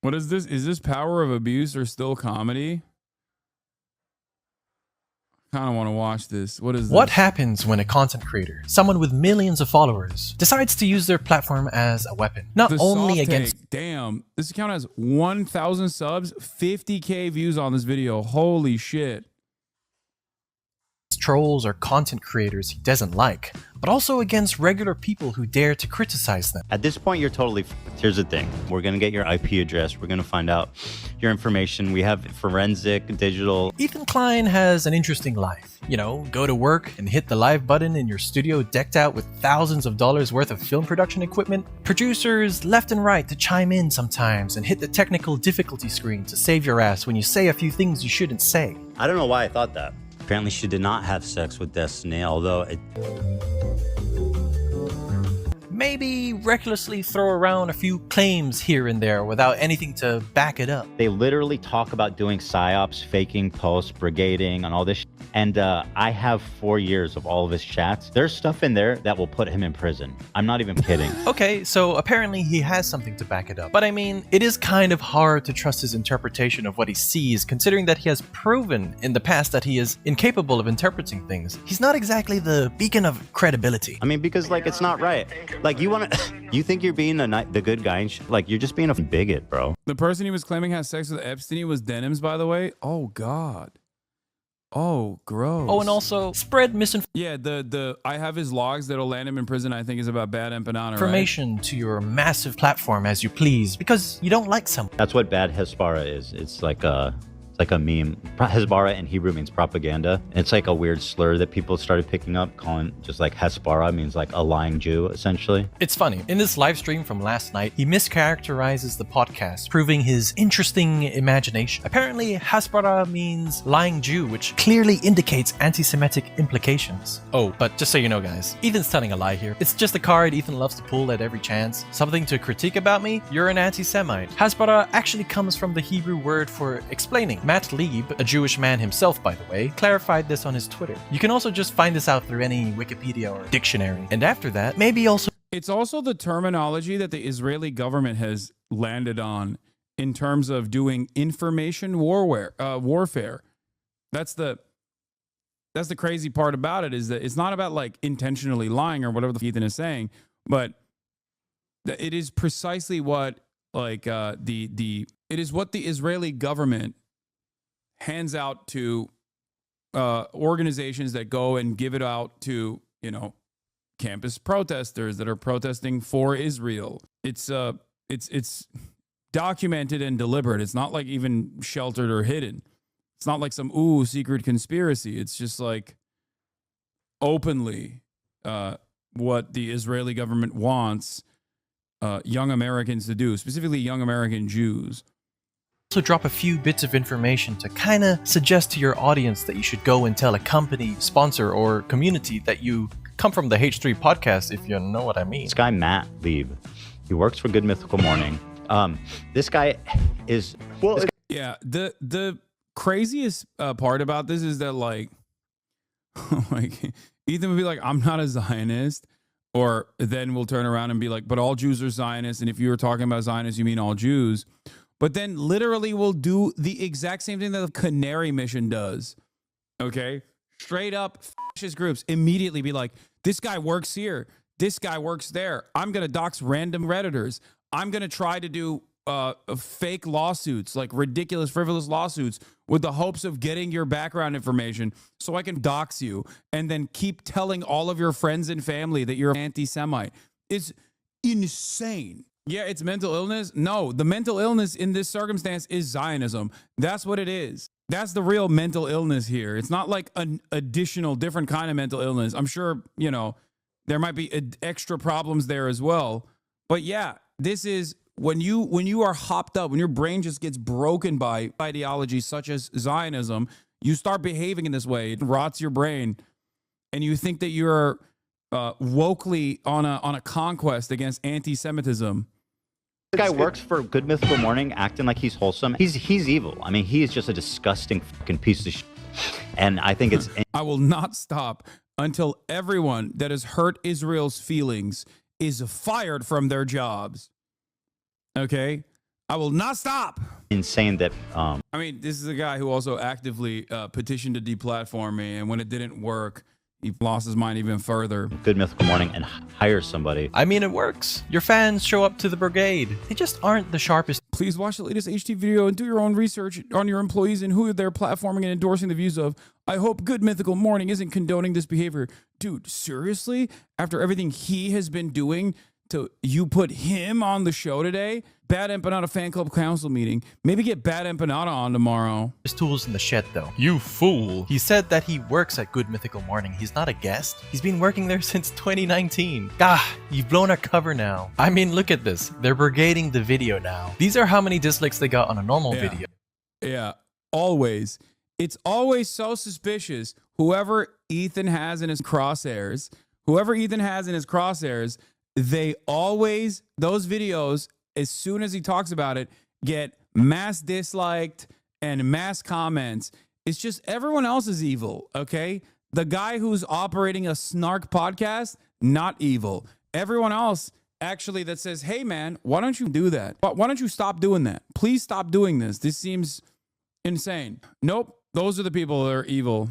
What is this? Is this Power of Abuse or still comedy? Kind of want to watch this. What is this? What happens when a content creator, someone with millions of followers, decides to use their platform as a weapon? Not only against... Damn, this account has 1,000 subs, 50K views on this video. Holy shit. Trolls or content creators he doesn't like, but also against regular people who dare to criticize them. At this point, you're totally f***ed. Here's the thing. We're going to get your IP address. We're going to find out your information. We have forensic, digital. Ethan Klein has an interesting life. You know, go to work and hit the live button in your studio decked out with thousands of dollars worth of film production equipment. Producers left and right to chime in sometimes and hit the technical difficulty screen to save your ass when you say a few things you shouldn't say. I don't know why I thought that. Apparently she did not have sex with Destiny, although it... Maybe recklessly throw around a few claims here and there without anything to back it up. They literally talk about doing psyops, faking posts, brigading, and all this shit. And I have 4 years of all of his chats. There's stuff in there that will put him in prison. I'm not even kidding. Okay, so apparently he has something to back it up. But I mean, it is kind of hard to trust his interpretation of what he sees, considering that he has proven in the past that he is incapable of interpreting things. He's not exactly the beacon of credibility. I mean, because like, it's not right. Like, you think you're being the good guy and shit? Like, you're just being a bigot, bro. The person he was claiming had sex with Epstein was Denims, by the way. Oh, God. Oh, gross. Oh, and also spread misinformation. Yeah, the I have his logs that'll land him in prison. I think is about bad empanada. Information to your massive platform as you please because you don't like someone. That's what bad Hezbollah is. It's like a meme. Hezbollah in Hebrew means propaganda. It's like a weird slur that people started picking up, calling just like Hezbollah means like a lying Jew, essentially. It's funny. In this live stream from last night, he mischaracterizes the podcast, proving his interesting imagination. Apparently, Hezbollah means lying Jew, which clearly indicates anti-Semitic implications. Oh, but just so you know, guys, Ethan's telling a lie here. It's just a card Ethan loves to pull at every chance. Something to critique about me? You're an anti-Semite. Hezbollah actually comes from the Hebrew word for explaining. Matt Lieb, a Jewish man himself by the way, clarified this on his Twitter. You can also just find this out through any Wikipedia or dictionary. And after that, maybe also... It's also the terminology that the Israeli government has landed on in terms of doing information warfare. That's the crazy part about it, is that it's not about like intentionally lying or whatever the Ethan is saying, but it is precisely what like it is what the Israeli government hands out to organizations that go and give it out to, you know, campus protesters that are protesting for Israel. It's documented and deliberate. It's not like even sheltered or hidden. It's not like some secret conspiracy. It's just like openly what the Israeli government wants young Americans to do, specifically young American Jews. Also drop a few bits of information to kind of suggest to your audience that you should go and tell a company, sponsor, or community that you come from the H3 podcast, if you know what I mean. This guy, Matt Lieb, he works for Good Mythical Morning. This guy is... Well, yeah, the craziest part about this is that, like Ethan would be like, I'm not a Zionist, or then we'll turn around and be like, but all Jews are Zionists, and if you were talking about Zionists, you mean all Jews. But then literally we'll do the exact same thing that the Canary Mission does. Okay? Straight up fascist groups immediately be like, this guy works here. This guy works there. I'm going to dox random Redditors. I'm going to try to do fake lawsuits, like ridiculous, frivolous lawsuits with the hopes of getting your background information so I can dox you and then keep telling all of your friends and family that you're an anti-Semite. It's insane. Yeah, it's mental illness. No, the mental illness in this circumstance is Zionism. That's what it is. That's the real mental illness here. It's not like an additional different kind of mental illness. I'm sure, you know, there might be extra problems there as well. But yeah, this is when you are hopped up, when your brain just gets broken by ideologies such as Zionism, you start behaving in this way. It rots your brain and you think that you're wokely on a conquest against anti-Semitism. This guy works for Good Mythical Morning, acting like he's wholesome. He's evil. I mean, he is just a disgusting fucking piece of shit. And I think it's... I will not stop until everyone that has hurt Israel's feelings is fired from their jobs. Okay? I will not stop. Insane that I mean, this is a guy who also actively petitioned to deplatform me, and when it didn't work, he lost his mind even further. Good Mythical Morning and hire somebody. I mean, it works. Your fans show up to the brigade. They just aren't the sharpest. Please watch the latest HT video and do your own research on your employees and who they're platforming and endorsing the views of. I hope Good Mythical Morning isn't condoning this behavior. Dude, seriously? After everything he has been doing you put him on the show today? Bad Empanada Fan Club Council meeting. Maybe get Bad Empanada on tomorrow. Tools in the shed, though. You fool. He said that he works at Good Mythical Morning. He's not a guest. He's been working there since 2019. You've blown our cover now. I mean, look at this. They're brigading the video now. These are how many dislikes they got on a normal video. Yeah, always. It's always so suspicious. Whoever Ethan has in his crosshairs, they always, those videos, as soon as he talks about it, get mass disliked and mass comments. It's just everyone else is evil, okay? The guy who's operating a snark podcast, not evil. Everyone else actually that says, hey man, why don't you do that? Why don't you stop doing that? Please stop doing this. This seems insane. Nope, those are the people that are evil.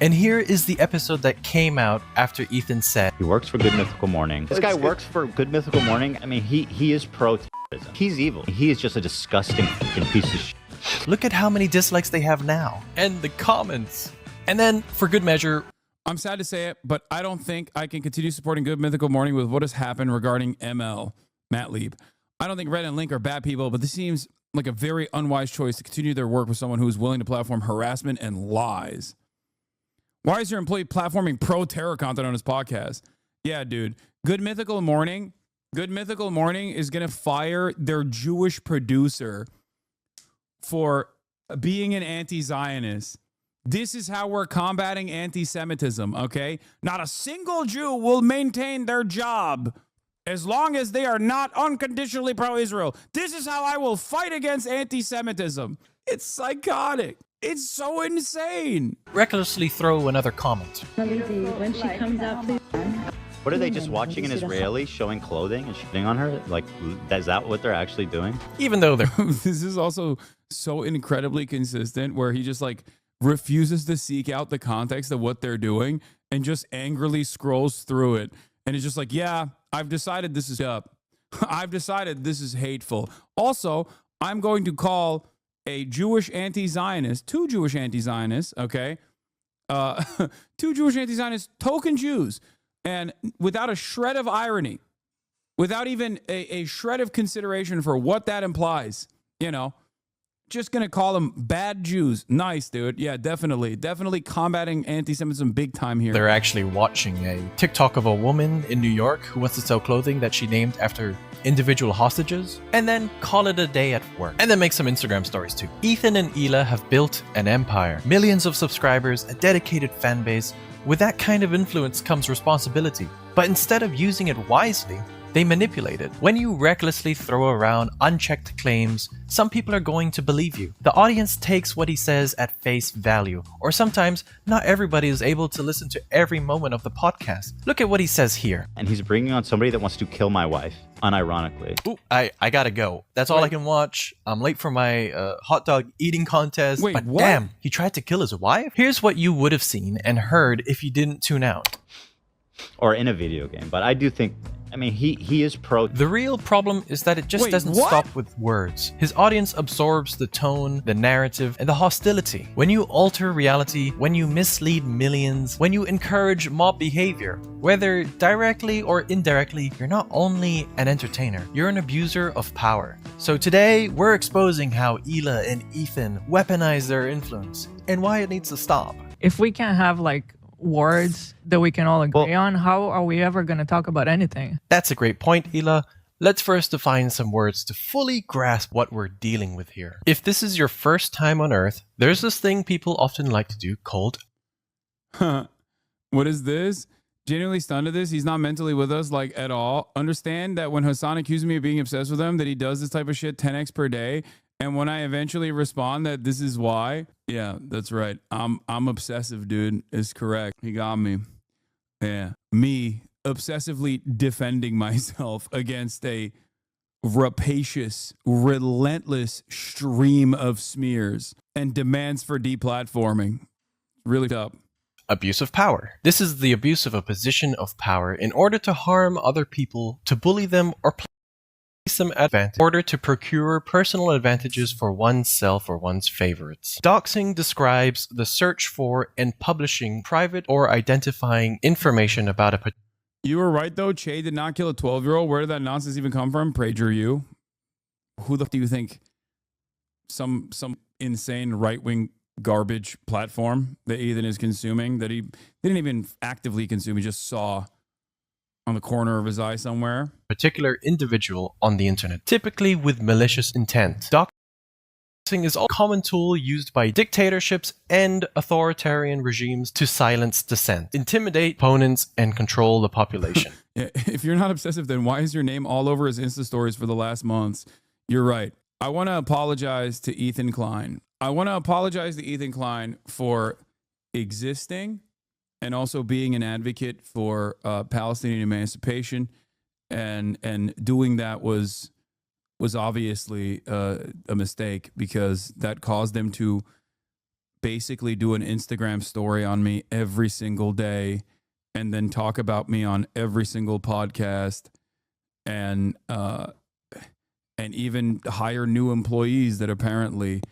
And here is the episode that came out after Ethan said He works for Good Mythical Morning. This guy works for Good Mythical Morning. I mean, he is pro-terrorism. He's evil. He is just a disgusting fucking piece of shit. Look at how many dislikes they have now. And the comments. And then, for good measure, I'm sad to say it, but I don't think I can continue supporting Good Mythical Morning with what has happened regarding ML, Matt Lieb. I don't think Red and Link are bad people, but this seems like a very unwise choice to continue their work with someone who is willing to platform harassment and lies. Why is your employee platforming pro-terror content on his podcast? Yeah, dude. Good Mythical Morning is going to fire their Jewish producer for being an anti-Zionist. This is how we're combating anti-Semitism, okay? Not a single Jew will maintain their job as long as they are not unconditionally pro-Israel. This is how I will fight against anti-Semitism. It's psychotic. It's so insane. Recklessly throw another comment. When she comes out, please. What are they just watching an Israeli showing clothing and shitting on her? Like, is that what they're actually doing? Even though they're... This is also so incredibly consistent where he just like refuses to seek out the context of what they're doing and just angrily scrolls through it. And it's just like, yeah, I've decided this is up. I've decided this is hateful. Also, I'm going to call a Jewish anti-Zionist, two Jewish anti-Zionists, okay? Two Jewish anti-Zionists, token Jews. And without a shred of irony, without even a shred of consideration for what that implies, you know, just going to call them bad Jews. Nice, dude. Yeah, definitely. Definitely combating anti-Semitism big time here. They're actually watching a TikTok of a woman in New York who wants to sell clothing that she named after individual hostages, and then call it a day at work. And then make some Instagram stories too. Ethan and Hila have built an empire. Millions of subscribers, a dedicated fan base. With that kind of influence comes responsibility. But instead of using it wisely, they manipulate it. When you recklessly throw around unchecked claims, some people are going to believe you. The audience takes what he says at face value, or sometimes not everybody is able to listen to every moment of the podcast. Look at what he says here. And he's bringing on somebody that wants to kill my wife, unironically. Ooh, I gotta go. That's all I can watch. I'm late for my hot dog eating contest. Wait, but what? Damn, he tried to kill his wife? Here's what you would have seen and heard if you didn't tune out. Or in a video game. But I do think, I mean, he is pro. The real problem is that it just doesn't stop with words. His audience absorbs the tone, the narrative, and the hostility. When you alter reality, when you mislead millions, when you encourage mob behavior, whether directly or indirectly, you're not only an entertainer, you're an abuser of power. So today, we're exposing how Hila and Ethan weaponize their influence and why it needs to stop. If we can't have like words that we can all agree on, how are we ever going to talk about anything? That's a great point, Hila. Let's first define some words to fully grasp what we're dealing with here. If this is your first time on Earth, there's this thing people often like to do called... What is this? Genuinely stunned at this. He's not mentally with us, like, at all. Understand that when Hasan accused me of being obsessed with him, that he does this type of shit 10x per day. And when I eventually respond that this is why, yeah, that's right. I'm obsessive, dude. Is correct. He got me. Yeah. Me obsessively defending myself against a rapacious, relentless stream of smears and demands for deplatforming. Really up. Abuse of power. This is the abuse of a position of power in order to harm other people, to bully them, or place them at advantage in order to procure personal advantages for oneself or one's favorites. Doxing describes the search for and publishing private or identifying information about a You were right, though. Che did not kill a 12-year-old. Where did that nonsense even come from? Prager you. Who the f do you think? Some insane right-wing garbage platform that Ethan is consuming that he didn't even actively consume. He just saw on the corner of his eye somewhere. particular individual on the internet, typically with malicious intent. Doxing is a common tool used by dictatorships and authoritarian regimes to silence dissent, intimidate opponents, and control the population. If you're not obsessive, then why is your name all over his Insta stories for the last months? You're right. I want to apologize to Ethan Klein. I want to apologize to Ethan Klein for existing and also being an advocate for Palestinian emancipation, and doing that was obviously a mistake, because that caused them to basically do an Instagram story on me every single day and then talk about me on every single podcast, and even hire new employees that apparently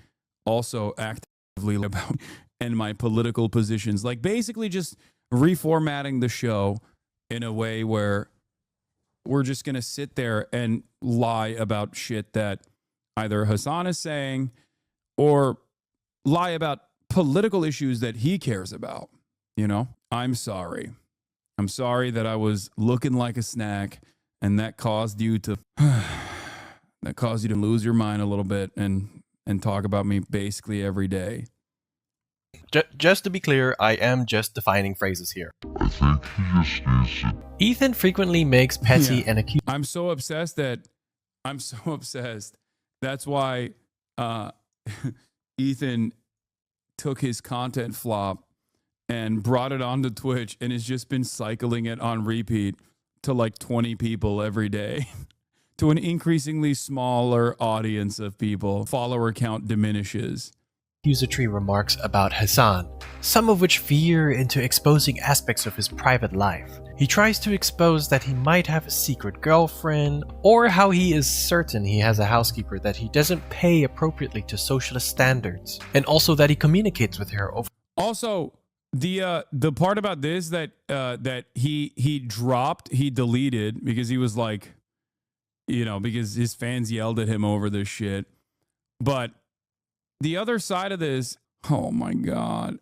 also actively about and my political positions, like basically just reformatting the show in a way where we're just going to sit there and lie about shit that either Hasan is saying or lie about political issues that he cares about. You know, I'm sorry. I'm sorry that I was looking like a snack and that caused you to lose your mind a little bit and talk about me basically every day. Just to be clear, I am just defining phrases here. Ethan frequently makes petty and accused. I'm so obsessed. That's why Ethan took his content flop and brought it onto Twitch and has just been cycling it on repeat to like 20 people every day to an increasingly smaller audience of people. Follower count diminishes. Accusatory remarks about Hasan, some of which veer into exposing aspects of his private life. He tries to expose that he might have a secret girlfriend, or how he is certain he has a housekeeper that he doesn't pay appropriately to socialist standards, and also that he communicates with her over. Also, the part about this that he deleted because he was like, you know, because his fans yelled at him over this shit. But the other side of this, oh my God.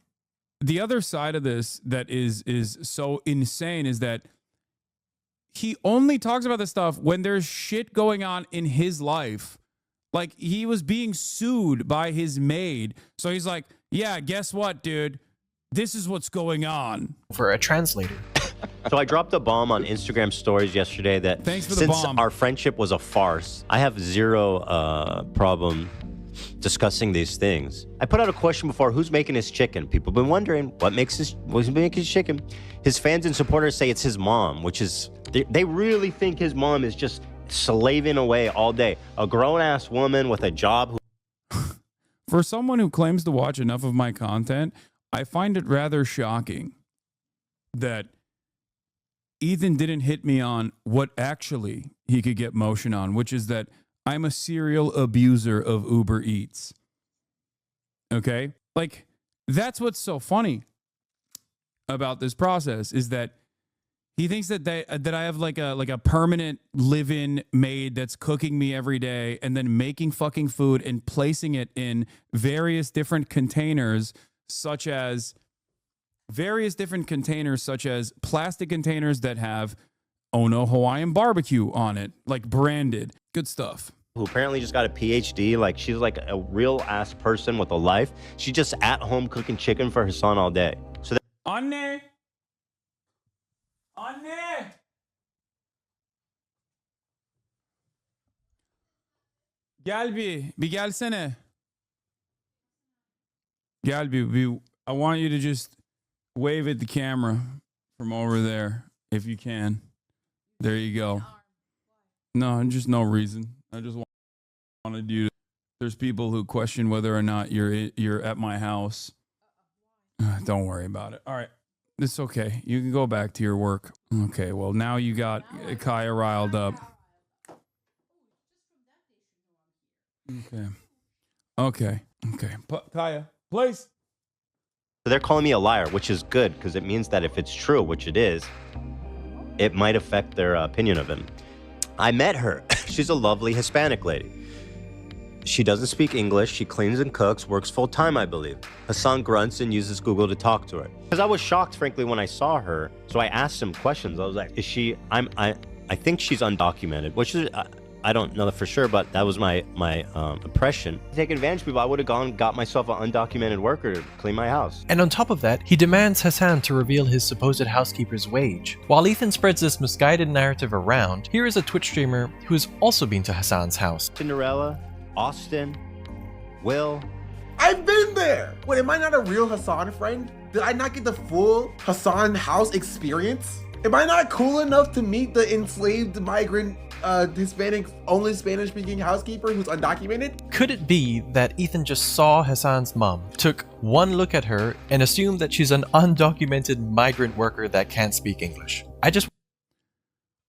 The other side of this that is so insane is that he only talks about this stuff when there's shit going on in his life. Like, he was being sued by his maid. So he's like, yeah, guess what, dude? This is what's going on. For a translator. So I dropped a bomb on Instagram stories yesterday that Thanks for the since bomb. our friendship was a farce, I have zero problem discussing these things. I put out a question before: who's making his chicken? People have been wondering what's making his chicken. His fans and supporters say it's his mom, which is, they really think his mom is just slaving away all day. A grown-ass woman with a job. For someone who claims to watch enough of my content, I find it rather shocking that Ethan didn't hit me on what actually he could get motion on, which is that I'm a serial abuser of Uber Eats. Okay? Like, that's what's so funny about this process, is that he thinks that I have like a permanent live-in maid that's cooking me every day and then making fucking food and placing it in various different containers, such as plastic containers that have Oh No Hawaiian Barbecue on it, like branded. Good stuff. Who apparently just got a PhD. Like, she's like a real ass person with a life. She's just at home cooking chicken for her son all day. So Anne! Gel bir gelsene. Gel bir. I want you to just wave at the camera from over there, if you can. There you go. No, just no reason. I just wanted you to. There's people who question whether or not you're at my house. Don't worry about it. All right. It's okay. You can go back to your work. Okay, well, now you got Kaya riled up. Okay. Kaya, please. So they're calling me a liar, which is good because it means that if it's true, which it is, it might affect their opinion of him. I met her. She's a lovely Hispanic lady. She doesn't speak English. She cleans and cooks, works full time, I believe. Hasan grunts and uses Google to talk to her. Because I was shocked, frankly, when I saw her. So I asked some questions. I was like, is she, I think she's undocumented, which is, I don't know that for sure, but that was my impression. To take advantage of people, I would have gone got myself an undocumented worker to clean my house. And on top of that, he demands Hasan to reveal his supposed housekeeper's wage. While Ethan spreads this misguided narrative around, here is a Twitch streamer who has also been to Hasan's house. Cinderella, Austin, Will. I've been there! Wait, am I not a real Hasan friend? Did I not get the full Hasan house experience? Am I not cool enough to meet the enslaved migrant Hispanic, only Spanish-speaking housekeeper who's undocumented? Could it be that Ethan just saw Hasan's mom, took one look at her, and assumed that she's an undocumented migrant worker that can't speak English?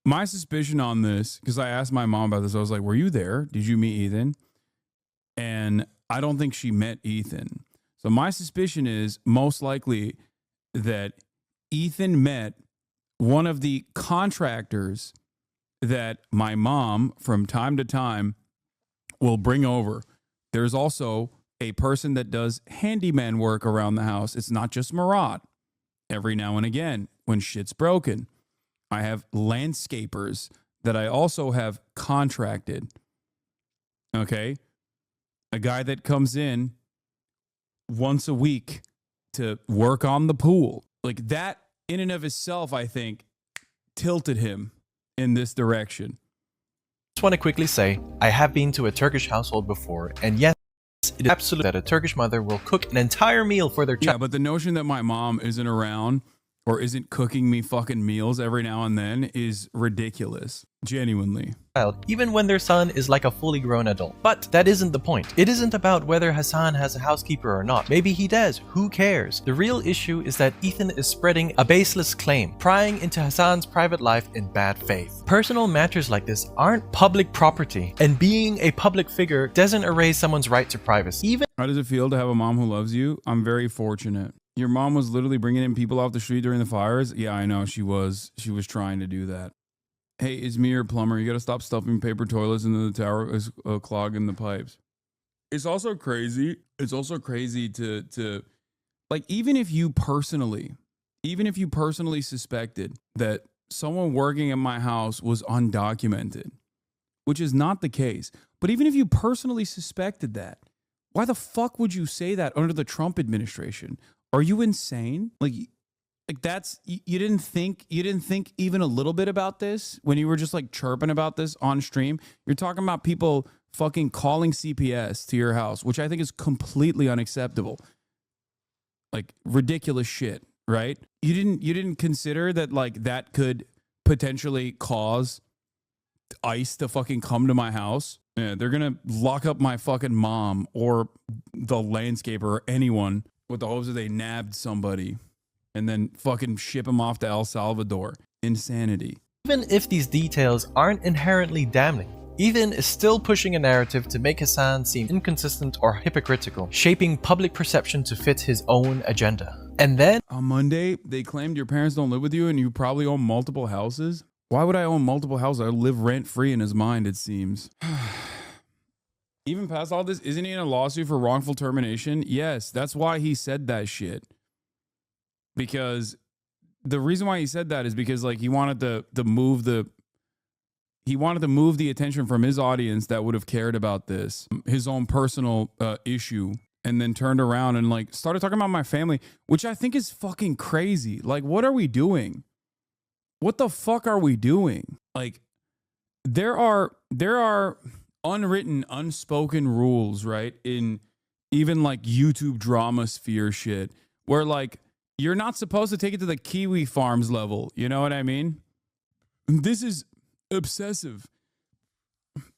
My suspicion on this, because I asked my mom about this, I was like, were you there? Did you meet Ethan? And I don't think she met Ethan. So my suspicion is most likely that Ethan met one of the contractors that my mom from time to time will bring over. There's also a person that does handyman work around the house. It's not just Marat. Every now and again, when shit's broken, I have landscapers that I also have contracted. Okay? A guy that comes in once a week to work on the pool. Like that in and of itself, I think, tilted him in this direction. Just want to quickly say, I have been to a Turkish household before, and yes, it is absolute that a Turkish mother will cook an entire meal for their child. Yeah, but the notion that my mom isn't around or isn't cooking me fucking meals every now and then is ridiculous. Genuinely. Even when their son is like a fully grown adult. But that isn't the point. It isn't about whether Hasan has a housekeeper or not. Maybe he does. Who cares? The real issue is that Ethan is spreading a baseless claim, prying into Hasan's private life in bad faith. Personal matters like this aren't public property, and being a public figure doesn't erase someone's right to privacy. How does it feel to have a mom who loves you? I'm very fortunate. Your mom was literally bringing in people off the street during the fires? Yeah, I know. She was trying to do that. Hey, it's me, your plumber. You got to stop stuffing paper toilets into the tower, clogging the pipes. It's also crazy. It's also crazy to like, even if you personally suspected that someone working in my house was undocumented, which is not the case, but even if you personally suspected that, why the fuck would you say that under the Trump administration? Are you insane? Like that's, you didn't think even a little bit about this when you were just like chirping about this on stream? You're talking about people fucking calling CPS to your house, which I think is completely unacceptable. Like ridiculous shit, right? You didn't consider that like that could potentially cause ICE to fucking come to my house? Yeah, they're gonna lock up my fucking mom or the landscaper or anyone with the hopes that they nabbed somebody and then fucking ship him off to El Salvador. Insanity. Even if these details aren't inherently damning, Ethan is still pushing a narrative to make Hasan seem inconsistent or hypocritical, shaping public perception to fit his own agenda. And then on Monday, they claimed your parents don't live with you and you probably own multiple houses. Why would I own multiple houses? I live rent-free in his mind, it seems. Even past all this, isn't he in a lawsuit for wrongful termination? Yes, that's why he said that shit. Because the reason why he said that is because like he wanted to move the attention from his audience that would have cared about this, his own personal issue, and then turned around and like started talking about my family, which I think is fucking crazy. Like, what are we doing? What the fuck are we doing? Like, there are unwritten, unspoken rules, right? In even like YouTube drama sphere shit, where like you're not supposed to take it to the Kiwi Farms level. You know what I mean? This is obsessive.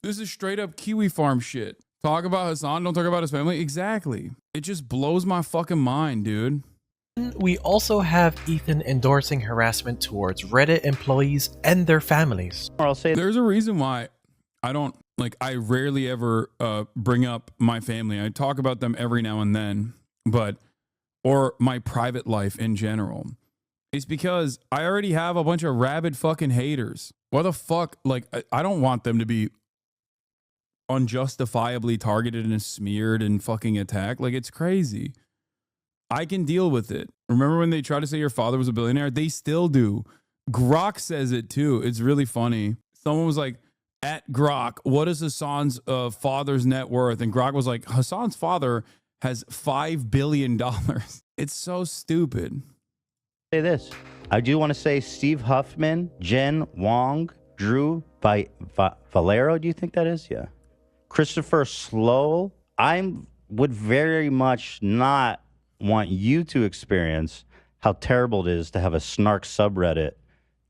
This is straight up Kiwi farm shit. Talk about Hasan, don't talk about his family. Exactly. It just blows my fucking mind, dude. We also have Ethan endorsing harassment towards Reddit employees and their families. Or I'll say There's a reason why I rarely ever bring up my family. I talk about them every now and then, or my private life in general. It's because I already have a bunch of rabid fucking haters. What the fuck? Like, I don't want them to be unjustifiably targeted and smeared and fucking attacked. Like, it's crazy. I can deal with it. Remember when they tried to say your father was a billionaire? They still do. Grok says it too. It's really funny. Someone was like, at Grok, what is Hasan's father's net worth? And Grok was like, Hasan's father has $5 billion. It's so stupid. Say this. I do want to say Steve Huffman, Jen Wong, Drew Valero, do you think that is? Yeah. Christopher Slow. I would very much not want you to experience how terrible it is to have a snark subreddit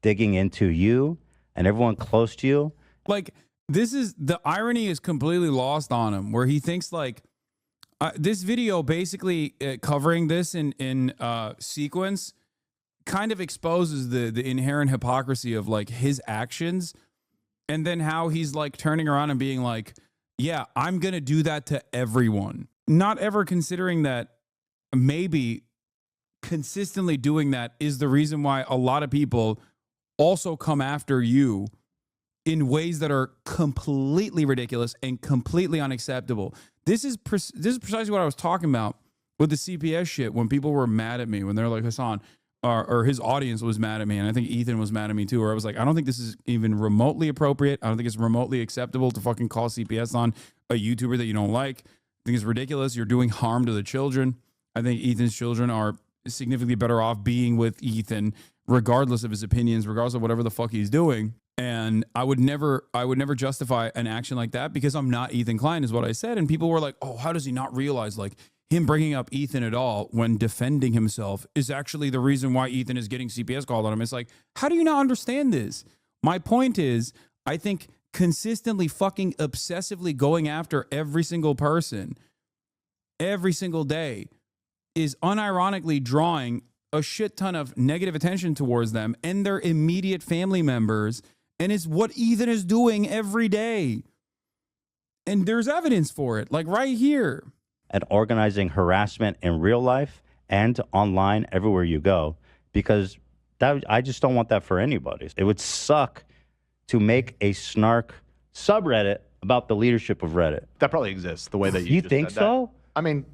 digging into you and everyone close to you. Like, the irony is completely lost on him, where he thinks like this video basically covering this in sequence kind of exposes the inherent hypocrisy of like his actions, and then how he's like turning around and being like, yeah, I'm going to do that to everyone. Not ever considering that maybe consistently doing that is the reason why a lot of people also come after you in ways that are completely ridiculous and completely unacceptable. This is precisely what I was talking about with the CPS shit, when people were mad at me, when they're like, Hasan, or his audience was mad at me, and I think Ethan was mad at me too, where I was like, I don't think this is even remotely appropriate. I don't think it's remotely acceptable to fucking call CPS on a YouTuber that you don't like. I think it's ridiculous. You're doing harm to the children. I think Ethan's children are significantly better off being with Ethan, regardless of his opinions, regardless of whatever the fuck he's doing. And I would never justify an action like that because I'm not Ethan Klein, is what I said. And people were like, oh, how does he not realize like him bringing up Ethan at all when defending himself is actually the reason why Ethan is getting CPS called on him? It's like, how do you not understand this? My point is, I think consistently fucking obsessively going after every single person every single day is unironically drawing a shit ton of negative attention towards them and their immediate family members. And it's what Ethan is doing every day. And there's evidence for it, like right here. And organizing harassment in real life and online everywhere you go, because I just don't want that for anybody. It would suck to make a snark subreddit about the leadership of Reddit. That probably exists the way that you just think said so? That. I mean,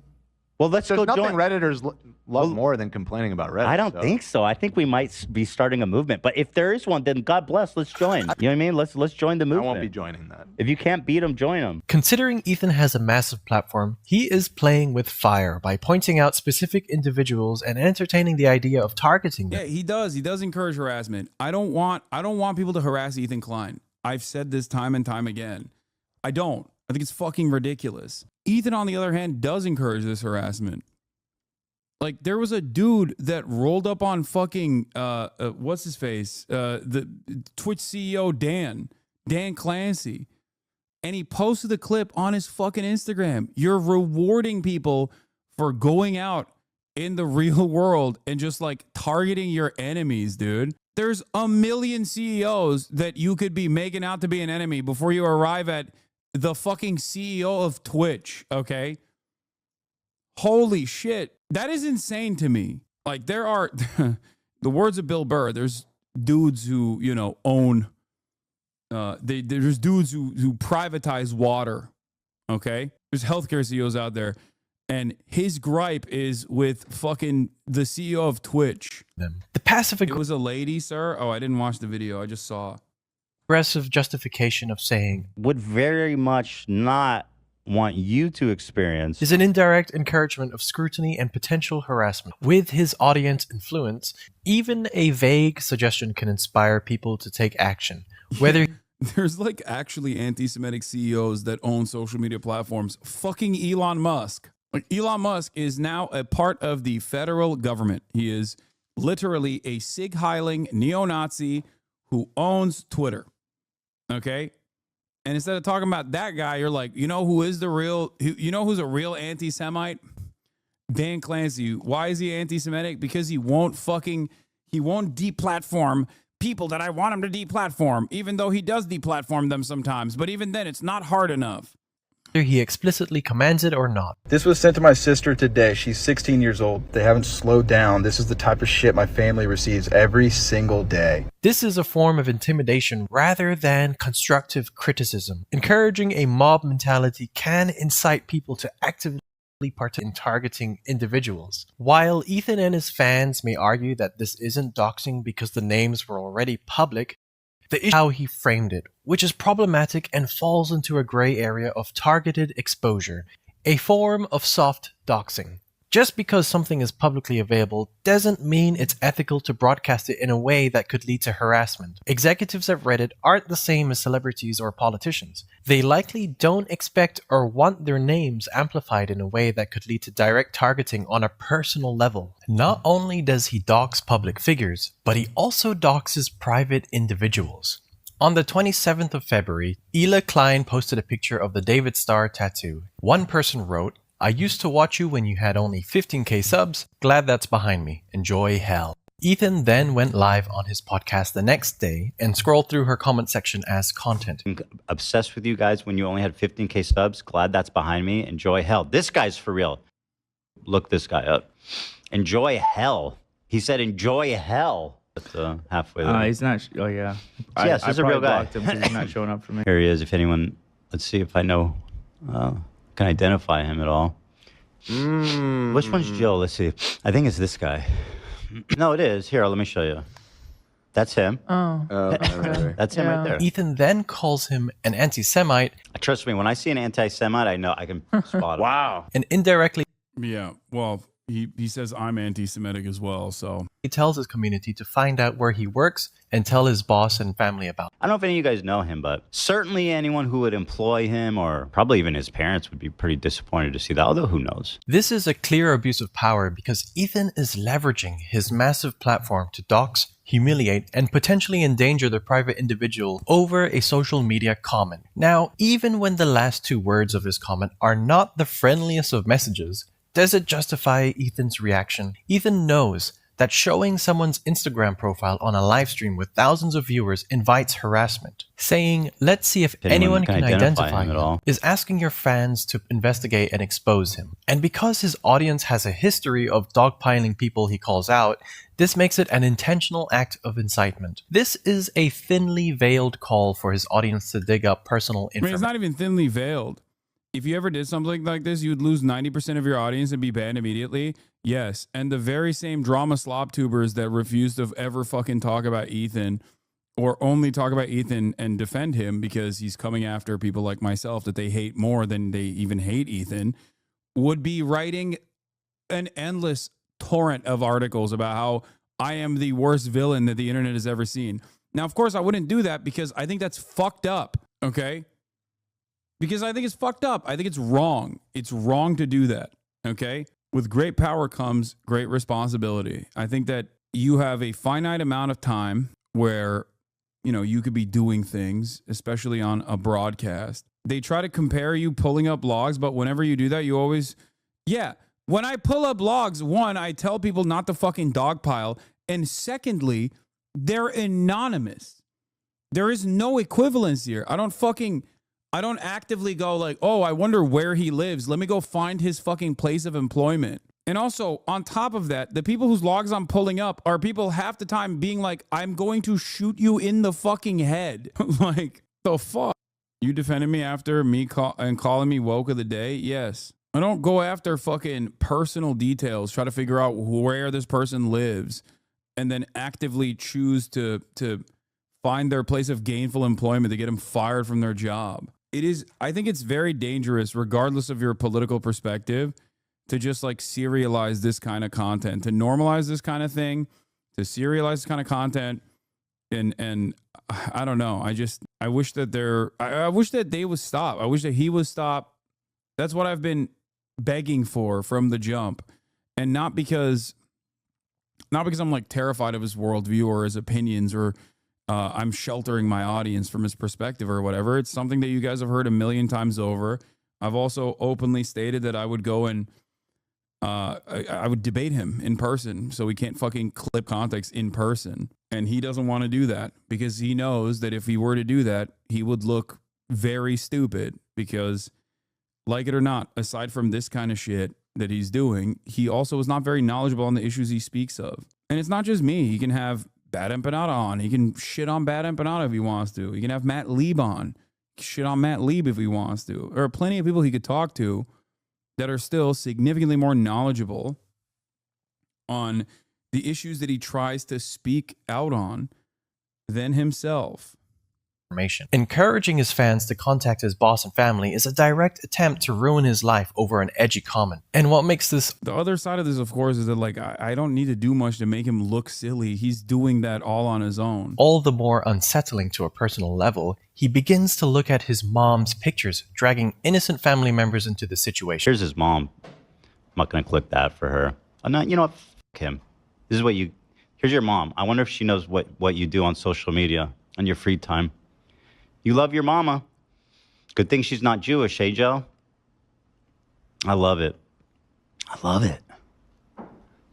well, let's there's go nothing join. Redditors love more than complaining about Reddit. I don't think so. I think we might be starting a movement. But if there is one, then God bless, let's join. You know what I mean? Let's join the movement. I won't be joining that. If you can't beat them, join them. Considering Ethan has a massive platform, he is playing with fire by pointing out specific individuals and entertaining the idea of targeting them. Yeah, he does. He does encourage harassment. I don't want people to harass Ethan Klein. I've said this time and time again. I don't. I think it's fucking ridiculous. Ethan, on the other hand, does encourage this harassment. Like, there was a dude that rolled up on fucking, what's his face? The Twitch CEO, Dan Clancy. And he posted the clip on his fucking Instagram. You're rewarding people for going out in the real world and just like targeting your enemies, dude. There's a million CEOs that you could be making out to be an enemy before you arrive at the fucking CEO of Twitch, okay? Holy shit. That is insane to me. Like, there are, the words of Bill Burr, there's dudes who, you know, own, there's dudes who privatize water, okay? There's healthcare CEOs out there, and his gripe is with fucking the CEO of Twitch. The passive It was a lady, sir? Oh, I didn't watch the video. I just saw. aggressive justification of saying Would very much not want you to experience is an indirect encouragement of scrutiny and potential harassment. With his audience influence, even a vague suggestion can inspire people to take action. Whether There's like actually anti-Semitic CEOs that own social media platforms. Fucking Elon Musk. Like, Elon Musk is now a part of the federal government. He is literally a Sig Heiling neo-Nazi who owns Twitter. Okay? And instead of talking about that guy, you're like, you know who is the real, you know who's a real anti-Semite? Dan Clancy. Why is he anti-Semitic? Because he won't deplatform people that I want him to deplatform, even though he does deplatform them sometimes. But even then, it's not hard enough. Whether he explicitly commands it or not. This was sent to my sister today. She's 16 years old. They haven't slowed down. This is the type of shit my family receives every single day. This is a form of intimidation rather than constructive criticism. Encouraging a mob mentality can incite people to actively participate in targeting individuals. While Ethan and his fans may argue that this isn't doxing because the names were already public, the issue is how he framed it, which is problematic and falls into a gray area of targeted exposure, a form of soft doxing. Just because something is publicly available doesn't mean it's ethical to broadcast it in a way that could lead to harassment. Executives at Reddit aren't the same as celebrities or politicians. They likely don't expect or want their names amplified in a way that could lead to direct targeting on a personal level. Not only does he dox public figures, but he also doxes private individuals. On the 27th of February, Ela Klein posted a picture of the David Starr tattoo. One person wrote, "I used to watch you when you had only 15k subs. Glad that's behind me. Enjoy hell." Ethan then went live on his podcast the next day and scrolled through her comment section as content. Obsessed with you guys when you only had 15k subs. Glad that's behind me. Enjoy hell. This guy's for real. Look this guy up. Enjoy hell. He said enjoy hell. That's halfway there. He's not. Oh yeah. Yes, he's a real guy. Him 'cause he's not showing up for me. Here he is. If anyone, let's see if I know, can identify him at all. Which one's Joe? Let's see. I think it's this guy. No, it is. Here, let me show you. That's him. Oh. That's him right there. Ethan then calls him an anti-Semite. Trust me, when I see an anti-Semite, I know I can spot him. Wow. And indirectly Yeah, well, he says I'm anti-Semitic as well, so. he tells his community to find out where he works and tell his boss and family about it. I don't know if any of you guys know him, but certainly anyone who would employ him, or probably even his parents, would be pretty disappointed to see that, although who knows? This is a clear abuse of power because Ethan is leveraging his massive platform to dox, humiliate, and potentially endanger the private individual over a social media comment. Now, even when the last two words of his comment are not the friendliest of messages, does it justify Ethan's reaction? Ethan knows that showing someone's Instagram profile on a live stream with thousands of viewers invites harassment. Saying, "Let's see if anyone can identify him," at all. is asking your fans to investigate and expose him. And because his audience has a history of dogpiling people he calls out, this makes it an intentional act of incitement. This is a thinly veiled call for his audience to dig up personal I mean, information. it's not even thinly veiled. If you ever did something like this, you would lose 90% of your audience and be banned immediately. Yes. And the very same drama slop tubers that refuse to ever fucking talk about Ethan, or only talk about Ethan and defend him because he's coming after people like myself that they hate more than they even hate Ethan, would be writing an endless torrent of articles about how I am the worst villain that the internet has ever seen. Now, of course, I wouldn't do that because I think that's fucked up. Okay. Because I think it's fucked up. I think it's wrong. It's wrong to do that. Okay. With great power comes great responsibility. I think that you have a finite amount of time where, you know, you could be doing things, especially on a broadcast. They try to compare you pulling up logs, but whenever you do that, you always, yeah. When I pull up logs, one, I tell people not to fucking dogpile. And secondly, they're anonymous. There is no equivalence here. I don't actively go like, oh, I wonder where he lives. Let me go find his fucking place of employment. And also, on top of that, the people whose logs I'm pulling up are people half the time being like, I'm going to shoot you in the fucking head. Like, the fuck? You defended me after me calling me woke of the day? Yes. I don't go after fucking personal details, try to figure out where this person lives, and then actively choose to find their place of gainful employment to get them fired from their job. I think it's very dangerous, regardless of your political perspective, to just like serialize this kind of content, to normalize this kind of thing, to serialize this kind of content. And I don't know. I wish that I wish that they would stop. I wish that he would stop. That's what I've been begging for from the jump. And not because I'm like terrified of his worldview or his opinions or I'm sheltering my audience from his perspective or whatever. It's something that you guys have heard a million times over. I've also openly stated that I would go and I would debate him in person, so we can't fucking clip context in person. And he doesn't want to do that because he knows that if he were to do that, he would look very stupid because, like it or not, aside from this kind of shit that he's doing, he also is not very knowledgeable on the issues he speaks of. And it's not just me. He can have Bad Empanada on. He can shit on Bad Empanada if he wants to. He can have Matt Lieb on. Shit on Matt Lieb if he wants to. There are plenty of people he could talk to that are still significantly more knowledgeable on the issues that he tries to speak out on than himself. Encouraging his fans to contact his boss and family is a direct attempt to ruin his life over an edgy comment. And what makes this... The other side of this, of course, is that like I don't need to do much to make him look silly. He's doing that all on his own. All the more unsettling to a personal level, he begins to look at his mom's pictures, dragging innocent family members into the situation. Here's his mom. I'm not going to click that for her. I'm not, you know what? F him. This is what you... Here's your mom. I wonder if she knows what you do on social media on your free time. You love your mama. Good thing she's not Jewish, eh, Joe? I love it. I love it.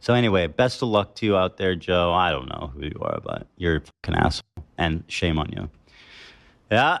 So anyway, best of luck to you out there, Joe. I don't know who you are, but you're a fucking asshole. And shame on you. Yeah.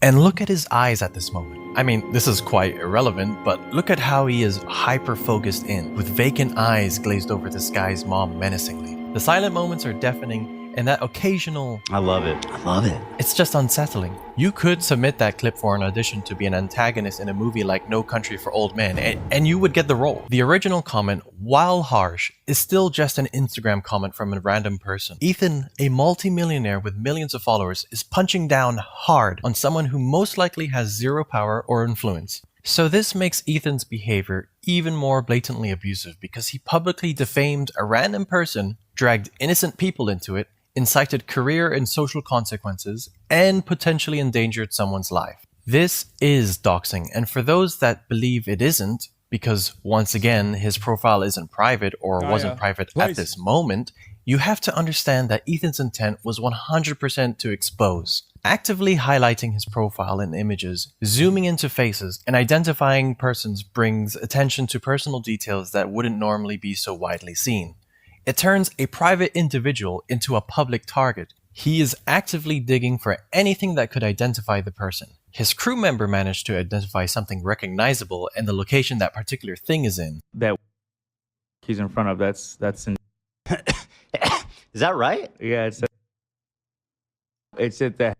And look at his eyes at this moment. I mean, this is quite irrelevant, but look at how he is hyper-focused in, with vacant eyes glazed over this guy's mom menacingly. The silent moments are deafening, and that occasional... I love it. I love it. It's just unsettling. You could submit that clip for an audition to be an antagonist in a movie like No Country for Old Men, and you would get the role. The original comment, while harsh, is still just an Instagram comment from a random person. Ethan, a multi-millionaire with millions of followers, is punching down hard on someone who most likely has zero power or influence. So this makes Ethan's behavior even more blatantly abusive because he publicly defamed a random person, dragged innocent people into it, incited career and social consequences, and potentially endangered someone's life. This is doxing, and for those that believe it isn't, because once again, his profile isn't private or wasn't private at this moment, you have to understand that Ethan's intent was 100% to expose. Actively highlighting his profile in images, zooming into faces, and identifying persons brings attention to personal details that wouldn't normally be so widely seen. It turns a private individual into a public target. He is actively digging for anything that could identify the person. His crew member managed to identify something recognizable and the location that particular thing is in. That he's in front of, that's in... Is that right? Yeah, it's at the...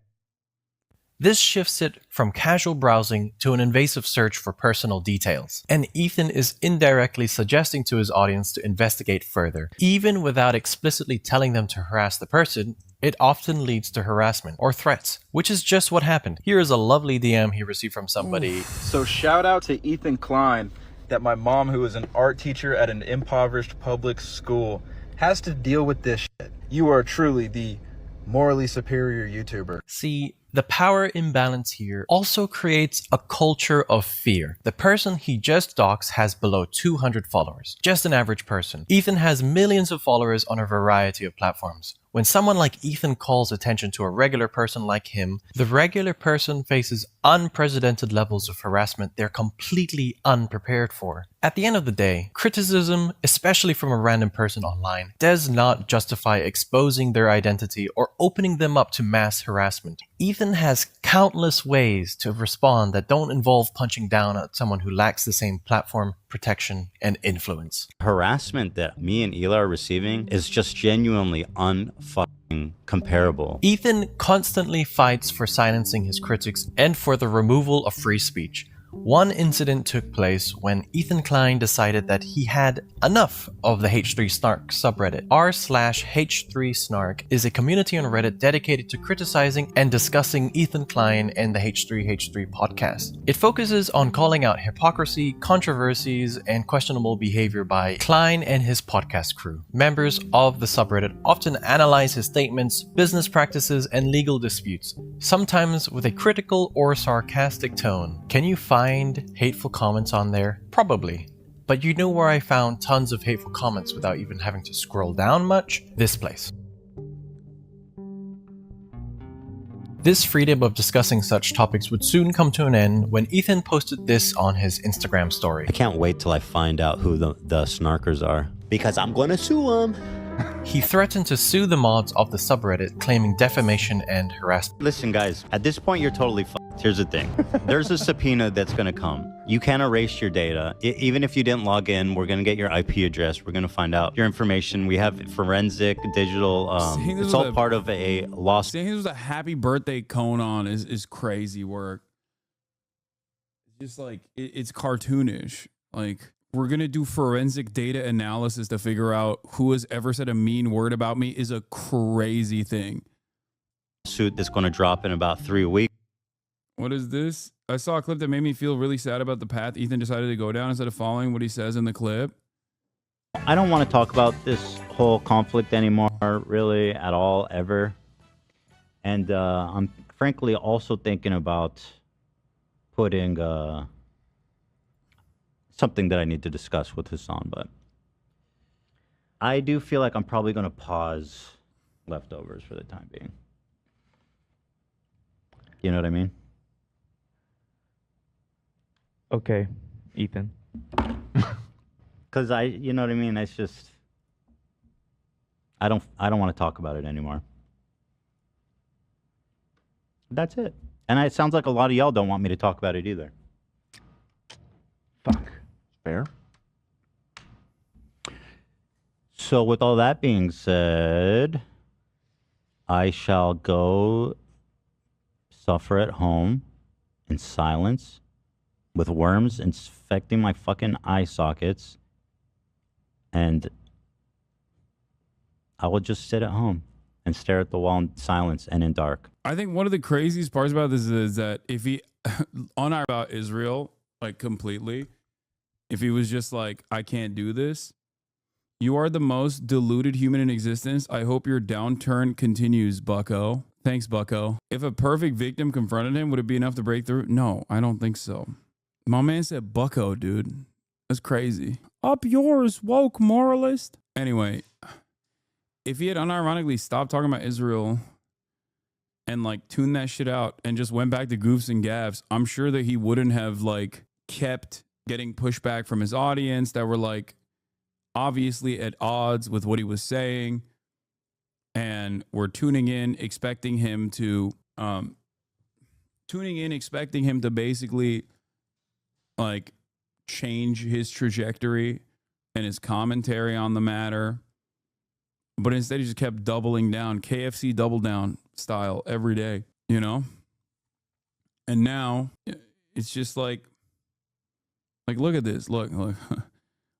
This shifts it from casual browsing to an invasive search for personal details. And Ethan is indirectly suggesting to his audience to investigate further. Even without explicitly telling them to harass the person, it often leads to harassment or threats, which is just what happened. Here is a lovely DM he received from somebody. So shout out to Ethan Klein that my mom, who is an art teacher at an impoverished public school, has to deal with this shit. You are truly the morally superior YouTuber. See, the power imbalance here also creates a culture of fear. The person he just doxed has below 200 followers. Just an average person. Ethan has millions of followers on a variety of platforms. When someone like Ethan calls attention to a regular person like him, the regular person faces unprecedented levels of harassment they're completely unprepared for. At the end of the day, criticism, especially from a random person online, does not justify exposing their identity or opening them up to mass harassment. Ethan has countless ways to respond that don't involve punching down at someone who lacks the same platform, protection, and influence. Harassment that me and Eli are receiving is just genuinely unfucking comparable. Ethan constantly fights for silencing his critics and for the removal of free speech. One incident took place when Ethan Klein decided that he had enough of the H3 Snark subreddit. r/H3 Snark is a community on Reddit dedicated to criticizing and discussing Ethan Klein and the H3H3 podcast. It focuses on calling out hypocrisy, controversies, and questionable behavior by Klein and his podcast crew. Members of the subreddit often analyze his statements, business practices, and legal disputes, sometimes with a critical or sarcastic tone. Can you find hateful comments on there? Probably. But you know where I found tons of hateful comments without even having to scroll down much? This place. This freedom of discussing such topics would soon come to an end when Ethan posted this on his Instagram story. I can't wait till I find out who the snarkers are, because I'm going to sue them. He threatened to sue the mods of the subreddit, claiming defamation and harassment. Listen, guys, at this point, you're totally fucked. Here's the thing. There's a subpoena that's going to come. You can't erase your data. Even if you didn't log in, we're going to get your IP address. We're going to find out your information. We have forensic, digital. It's all part of a lawsuit. Saying this was a happy birthday cone on is crazy work. It's just like, it's cartoonish. Like, we're going to do forensic data analysis to figure out who has ever said a mean word about me is a crazy thing. Suit that's going to drop in about 3 weeks. What is this? I saw a clip that made me feel really sad about the path Ethan decided to go down instead of following what he says in the clip. I don't want to talk about this whole conflict anymore, really, at all, ever. And I'm frankly also thinking about putting something that I need to discuss with Hasan, but I do feel like I'm probably going to pause leftovers for the time being. You know what I mean? Okay, Ethan. Because you know what I mean? It's just, I don't want to talk about it anymore. That's it. And it sounds like a lot of y'all don't want me to talk about it either. Fuck. Fair. So with all that being said, I shall go suffer at home in silence with worms infecting my fucking eye sockets, and I will just sit at home and stare at the wall in silence and in dark. I think one of the craziest parts about this is that if he on our about Israel, like completely, if he was just like, I can't do this, you are the most deluded human in existence. I hope your downturn continues, bucko. Thanks, bucko. If a perfect victim confronted him, would it be enough to break through? No, I don't think so. My man said bucko, dude. That's crazy. Up yours, woke moralist. Anyway, if he had unironically stopped talking about Israel and like tuned that shit out and just went back to goofs and gaffs, I'm sure that he wouldn't have like kept getting pushback from his audience that were like obviously at odds with what he was saying, and were tuning in expecting him to basically like change his trajectory and his commentary on the matter. But instead he just kept doubling down, KFC double down style every day, you know? And now it's just like look at this. Look.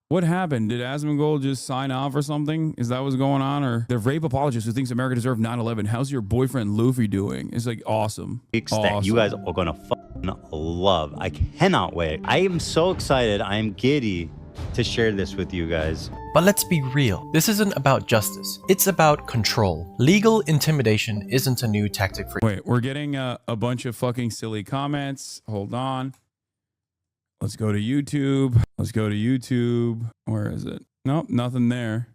What happened? Did Asmongold just sign off or something? Is that what's going on? Or the rape apologist who thinks America deserved 9/11. How's your boyfriend Luffy doing? It's like awesome. That you guys are gonna fucking love. I cannot wait. I am so excited. I am giddy to share this with you guys. But let's be real, this isn't about justice, it's about control. Legal intimidation isn't a new tactic for— Wait, we're getting a bunch of fucking silly comments. Hold on. Let's go to YouTube. Where is it? Nope, nothing there.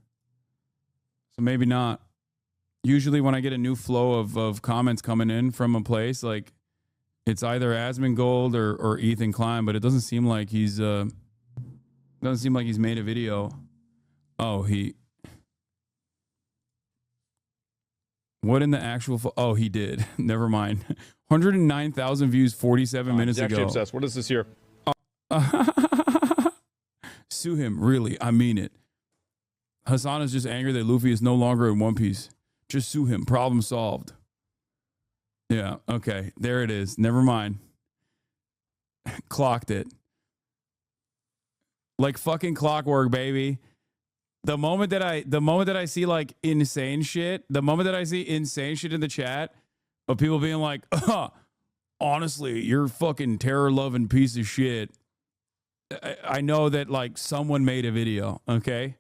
So maybe not. Usually when I get a new flow of comments coming in from a place, like it's either Asmongold or Ethan Klein, but it doesn't seem like he's made a video. Oh, what in the actual oh, he did. Never mind. 109,000 views 47 minutes ago. What is this here? Sue him, really. I mean it. Hasan is just angry that Luffy is no longer in One Piece. Just sue him. Problem solved. Yeah, okay. There it is. Never mind. Clocked it. Like fucking clockwork, baby. The moment that I see like insane shit, in the chat of people being like, honestly, you're a fucking terror-loving piece of shit. I know that like someone made a video, okay?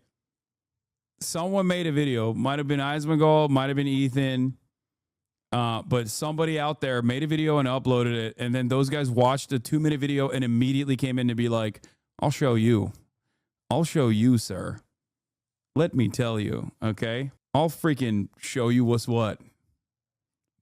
Someone made a video. Might have been Asmongold, might have been Ethan. But somebody out there made a video and uploaded it. And then those guys watched a 2-minute video and immediately came in to be like, I'll show you, sir. Let me tell you, okay? I'll freaking show you what's what,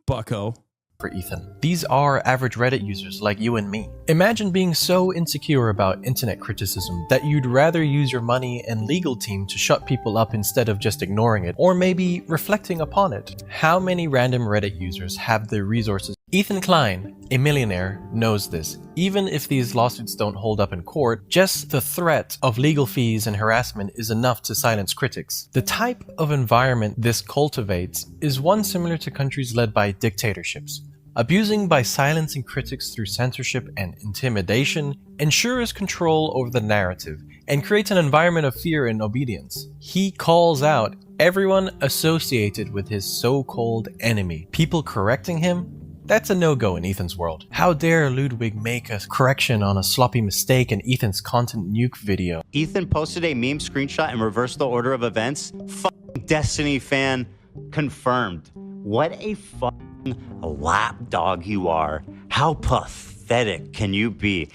bucko. for Ethan. These are average Reddit users like you and me. Imagine being so insecure about internet criticism that you'd rather use your money and legal team to shut people up instead of just ignoring it, or maybe reflecting upon it. How many random Reddit users have the resources? Ethan Klein, a millionaire, knows this. Even if these lawsuits don't hold up in court, just the threat of legal fees and harassment is enough to silence critics. The type of environment this cultivates is one similar to countries led by dictatorships. Abusing by silencing critics through censorship and intimidation ensures control over the narrative and creates an environment of fear and obedience. He calls out everyone associated with his so-called enemy. People correcting him? That's a no-go in Ethan's world. How dare Ludwig make a correction on a sloppy mistake in Ethan's content nuke video? Ethan posted a meme screenshot and reversed the order of events. Fucking Destiny fan confirmed. What a fucking lapdog you are. How pathetic can you be?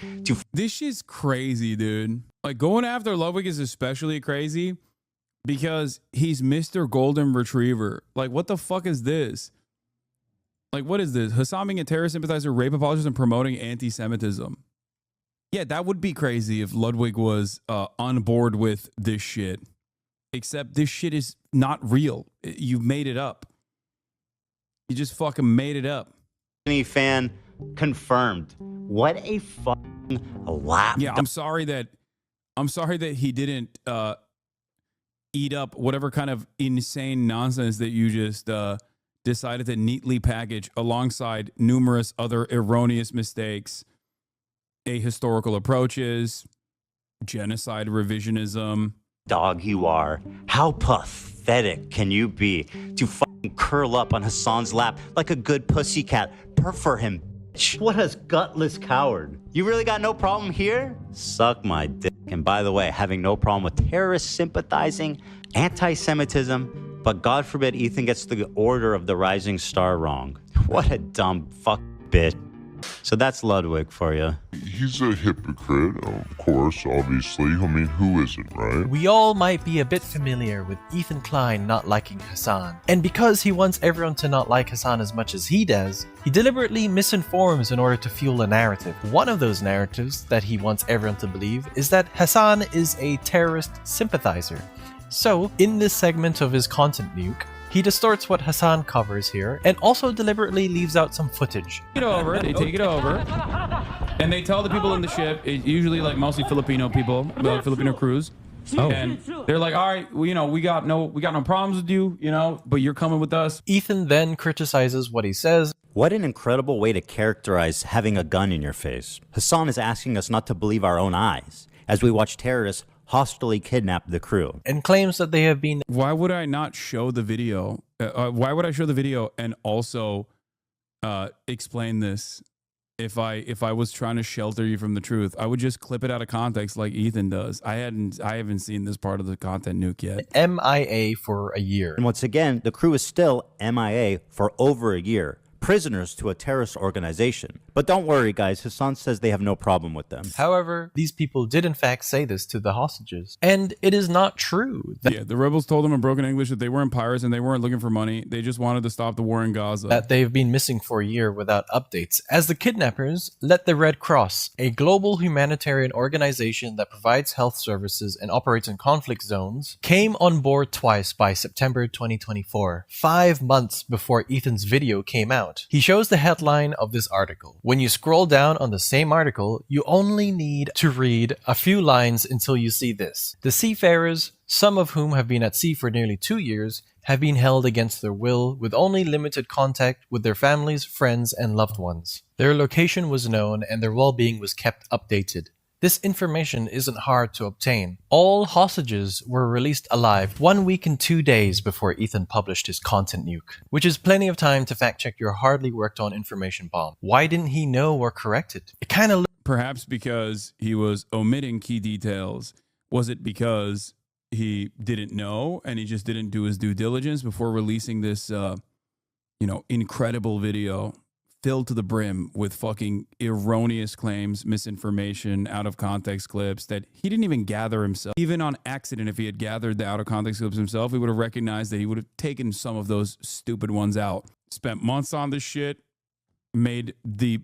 This shit's crazy, dude. Like, going after Ludwig is especially crazy because he's Mr. Golden Retriever. Like, what the fuck is this? Like, what is this? Hasan being a terrorist sympathizer, rape apologist, and promoting anti-Semitism. Yeah, that would be crazy if Ludwig was on board with this shit. Except this shit is not real. You made it up. You just fucking made it up. Any fan confirmed. What a fucking lapdog. Yeah, I'm sorry that he didn't eat up whatever kind of insane nonsense that you just decided to neatly package alongside numerous other erroneous mistakes, ahistorical approaches, genocide revisionism. Dog you are. How pathetic can you be to fucking curl up on Hasan's lap like a good pussycat? Purr for him, bitch. What a gutless coward. You really got no problem here? Suck my dick. And by the way, having no problem with terrorist sympathizing, anti-Semitism, but God forbid Ethan gets the Order of the Rising Star wrong. What a dumb fuck bitch. So that's Ludwig for you. He's a hypocrite, of course, obviously. I mean, who isn't, right? We all might be a bit familiar with Ethan Klein not liking Hasan. And because he wants everyone to not like Hasan as much as he does, he deliberately misinforms in order to fuel a narrative. One of those narratives that he wants everyone to believe is that Hasan is a terrorist sympathizer. So, in this segment of his content nuke, he distorts what Hasan covers here and also deliberately leaves out some footage. They take it over, and they tell the people in the ship, usually like mostly Filipino people, Filipino crews, and they're like, all right, well, we got no problems with you, but you're coming with us. Ethan then criticizes what he says. What an incredible way to characterize having a gun in your face. Hasan is asking us not to believe our own eyes as we watch terrorists hostilely kidnap the crew. And claims that they have been... Why would I not show the video? Why would I show the video and also explain this if I was trying to shelter you from the truth? I would just clip it out of context like Ethan does. I haven't seen this part of the content nuke yet. MIA for a year. And once again, the crew is still MIA for over a year. Prisoners to a terrorist organization. But don't worry, guys. Hasan says they have no problem with them. However, these people did in fact say this to the hostages. And it is not true. Yeah, the rebels told them in broken English that they weren't pirates and they weren't looking for money. They just wanted to stop the war in Gaza. That they've been missing for a year without updates, as the kidnappers let the Red Cross, a global humanitarian organization that provides health services and operates in conflict zones, came on board twice by September 2024, 5 months before Ethan's video came out. He shows the headline of this article. When you scroll down on the same article, you only need to read a few lines until you see this. The seafarers, some of whom have been at sea for nearly 2 years, have been held against their will with only limited contact with their families, friends, and loved ones. Their location was known and their well-being was kept updated. This information isn't hard to obtain. All hostages were released alive 1 week and 2 days before Ethan published his content nuke, which is plenty of time to fact-check your hardly worked-on information bomb. Why didn't he know or correct it? It kind of... Perhaps because he was omitting key details. Was it because he didn't know and he just didn't do his due diligence before releasing this, incredible video filled to the brim with fucking erroneous claims, misinformation, out of context clips that he didn't even gather himself? Even on accident, if he had gathered the out of context clips himself, he would have recognized that he would have taken some of those stupid ones out. Spent months on this shit, made the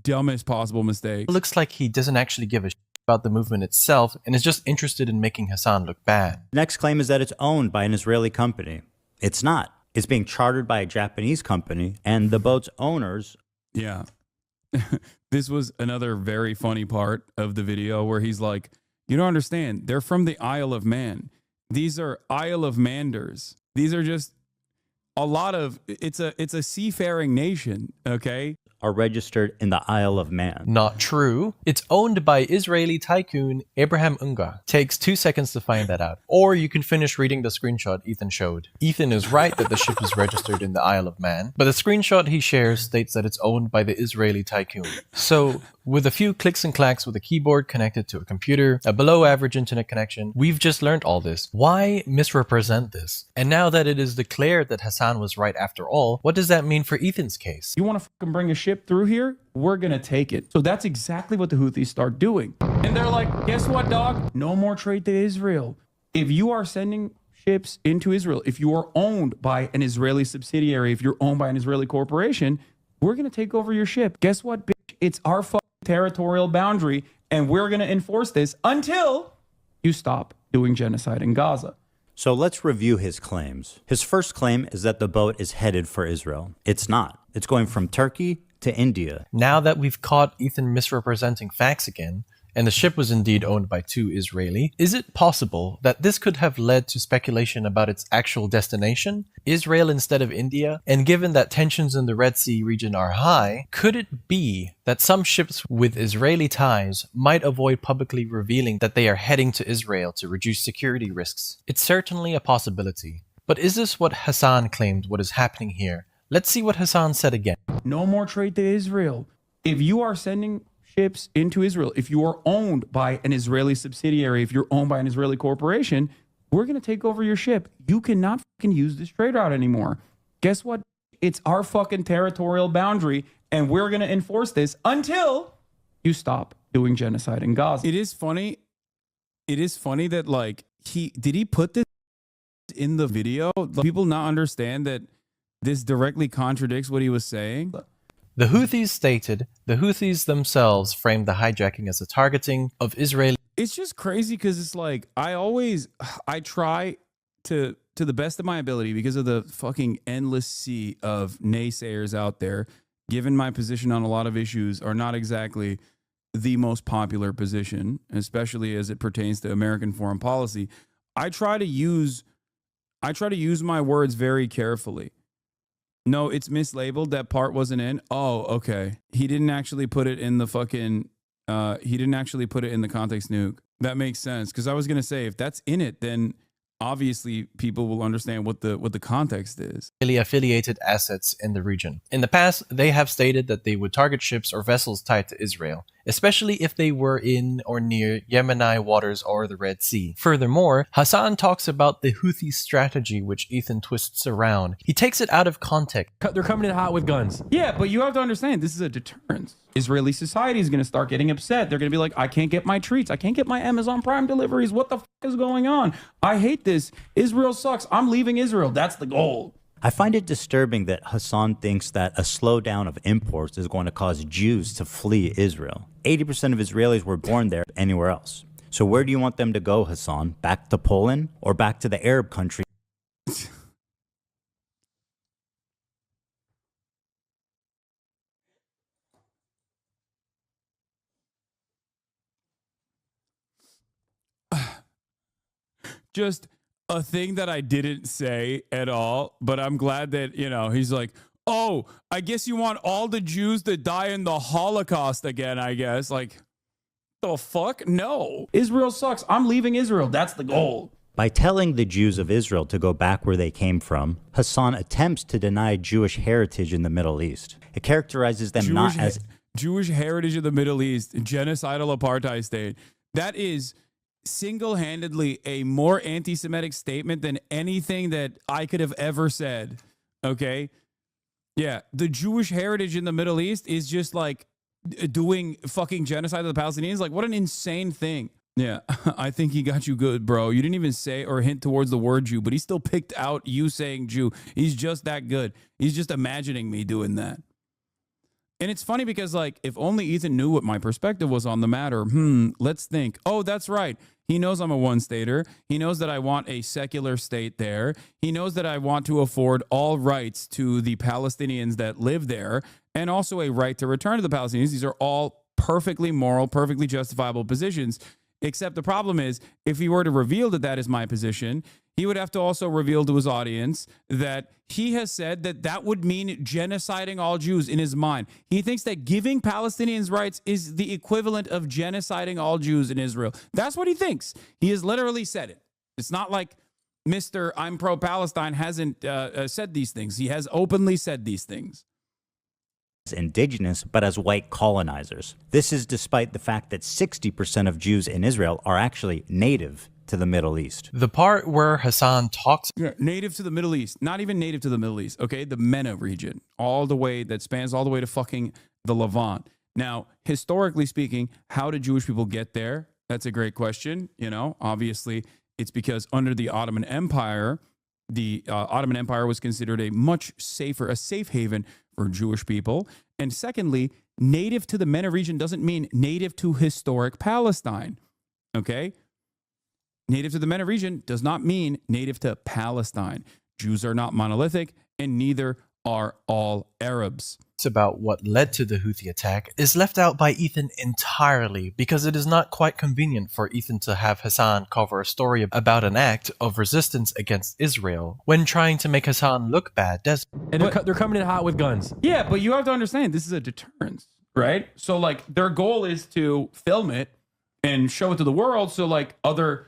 dumbest possible mistake. It looks like he doesn't actually give a shit about the movement itself and is just interested in making Hasan look bad. Next claim is that it's owned by an Israeli company. It's not. It's being chartered by a Japanese company, and the boat's owners... Yeah. This was another very funny part of the video where he's like, you don't understand. They're from the Isle of Man. These are Isle of Manders. These are just a lot of, it's a seafaring nation, okay? Are registered in the Isle of Man. Not true. It's owned by Israeli tycoon Abraham Ungar. Takes 2 seconds to find that out. Or you can finish reading the screenshot Ethan showed. Ethan is right that the ship is registered in the Isle of Man, but the screenshot he shares states that it's owned by the Israeli tycoon. So, with a few clicks and clacks with a keyboard connected to a computer, a below average internet connection, we've just learned all this. Why misrepresent this? And now that it is declared that Hasan was right after all, what does that mean for Ethan's case? You want to fucking bring a ship through here? We're going to take it. So that's exactly what the Houthis start doing. And they're like, guess what, dog? No more trade to Israel. If you are sending ships into Israel, if you are owned by an Israeli subsidiary, if you're owned by an Israeli corporation, we're going to take over your ship. Guess what, bitch? It's our fucking territorial boundary, and we're going to enforce this until you stop doing genocide in Gaza. So let's review his claims. His first claim is that the boat is headed for Israel. It's not. It's going from Turkey to India. Now that we've caught Ethan misrepresenting facts again, and the ship was indeed owned by 2 Israeli, is it possible that this could have led to speculation about its actual destination, Israel instead of India? And given that tensions in the Red Sea region are high, could it be that some ships with Israeli ties might avoid publicly revealing that they are heading to Israel to reduce security risks? It's certainly a possibility. But is this what Hasan claimed what is happening here? Let's see what Hasan said again. No more trade to Israel. If you are sending ships into Israel, if you are owned by an Israeli subsidiary, if you're owned by an Israeli corporation, we're going to take over your ship. You cannot fucking use this trade route anymore. Guess what? It's our fucking territorial boundary, and we're going to enforce this until you stop doing genocide in Gaza. It is funny. It is funny that, like, did he put this in the video? People not understand that this directly contradicts what he was saying. The Houthis stated the Houthis themselves framed the hijacking as a targeting of Israeli. It's just crazy because it's like I try to the best of my ability, because of the fucking endless sea of naysayers out there, given my position on a lot of issues are not exactly the most popular position, especially as it pertains to American foreign policy. I try to use my words very carefully. No, it's mislabeled. That part wasn't in. Oh, okay. He didn't actually put it in the fucking, he didn't actually put it in the context nuke. That makes sense. Because I was going to say, if that's in it, then obviously people will understand what the context is. Affiliated assets in the region. In the past, they have stated that they would target ships or vessels tied to Israel, especially if they were in or near Yemeni waters or the Red Sea. Furthermore, Hasan talks about the Houthi strategy, which Ethan twists around. He takes it out of context. They're coming in hot with guns. Yeah, but you have to understand, this is a deterrence. Israeli society is going to start getting upset. They're going to be like, I can't get my treats. I can't get my Amazon Prime deliveries. What the fuck is going on? I hate this. Israel sucks. I'm leaving Israel. That's the goal. I find it disturbing that Hasan thinks that a slowdown of imports is going to cause Jews to flee Israel. 80% of Israelis were born there anywhere else. So where do you want them to go, Hasan? Back to Poland or back to the Arab country? Just a thing that I didn't say at all, but I'm glad that, he's like, oh, I guess you want all the Jews to die in the Holocaust again, I guess. Like, the fuck? No. Israel sucks. I'm leaving Israel. That's the goal. By telling the Jews of Israel to go back where they came from, Hasan attempts to deny Jewish heritage in the Middle East. It characterizes them not as Jewish heritage in the Middle East, genocidal apartheid state. That is single-handedly a more anti-Semitic statement than anything that I could have ever said. Okay? Yeah, the Jewish heritage in the Middle East is just like doing fucking genocide of the Palestinians. Like, what an insane thing. Yeah, I think he got you good, bro. You didn't even say or hint towards the word Jew, but he still picked out you saying Jew. He's just that good. He's just imagining me doing that. And it's funny because, like, if only Ethan knew what my perspective was on the matter, let's think. Oh, that's right. He knows I'm a one-stater. He knows that I want a secular state there. He knows that I want to afford all rights to the Palestinians that live there and also a right to return to the Palestinians. These are all perfectly moral, perfectly justifiable positions. Except the problem is, if he were to reveal that that is my position, he would have to also reveal to his audience that he has said that that would mean genociding all Jews in his mind. He thinks that giving Palestinians rights is the equivalent of genociding all Jews in Israel. That's what he thinks. He has literally said it. It's not like Mr. I'm pro-Palestine hasn't said these things. He has openly said these things. Indigenous, but as white colonizers. This is despite the fact that 60% of Jews in Israel are actually native to the Middle East. The part where Hasan talks... Yeah, native to the Middle East. Not even native to the Middle East, okay? The MENA region. All the way, that spans all the way to fucking the Levant. Now, historically speaking, how did Jewish people get there? That's a great question. You know, obviously, it's because under the Ottoman Empire, the Ottoman Empire was considered a much safer, a safe haven for Jewish people. And secondly, native to the MENA region doesn't mean native to historic Palestine, okay? Native to the MENA region does not mean native to Palestine. Jews are not monolithic, and neither are all Arabs. About what led to the Houthi attack is left out by Ethan entirely because it is not quite convenient for Ethan to have Hasan cover a story about an act of resistance against Israel when trying to make Hasan look bad. And they're coming in hot with guns. Yeah, but you have to understand, this is a deterrence, right? So, like, their goal is to film it and show it to the world so, like, other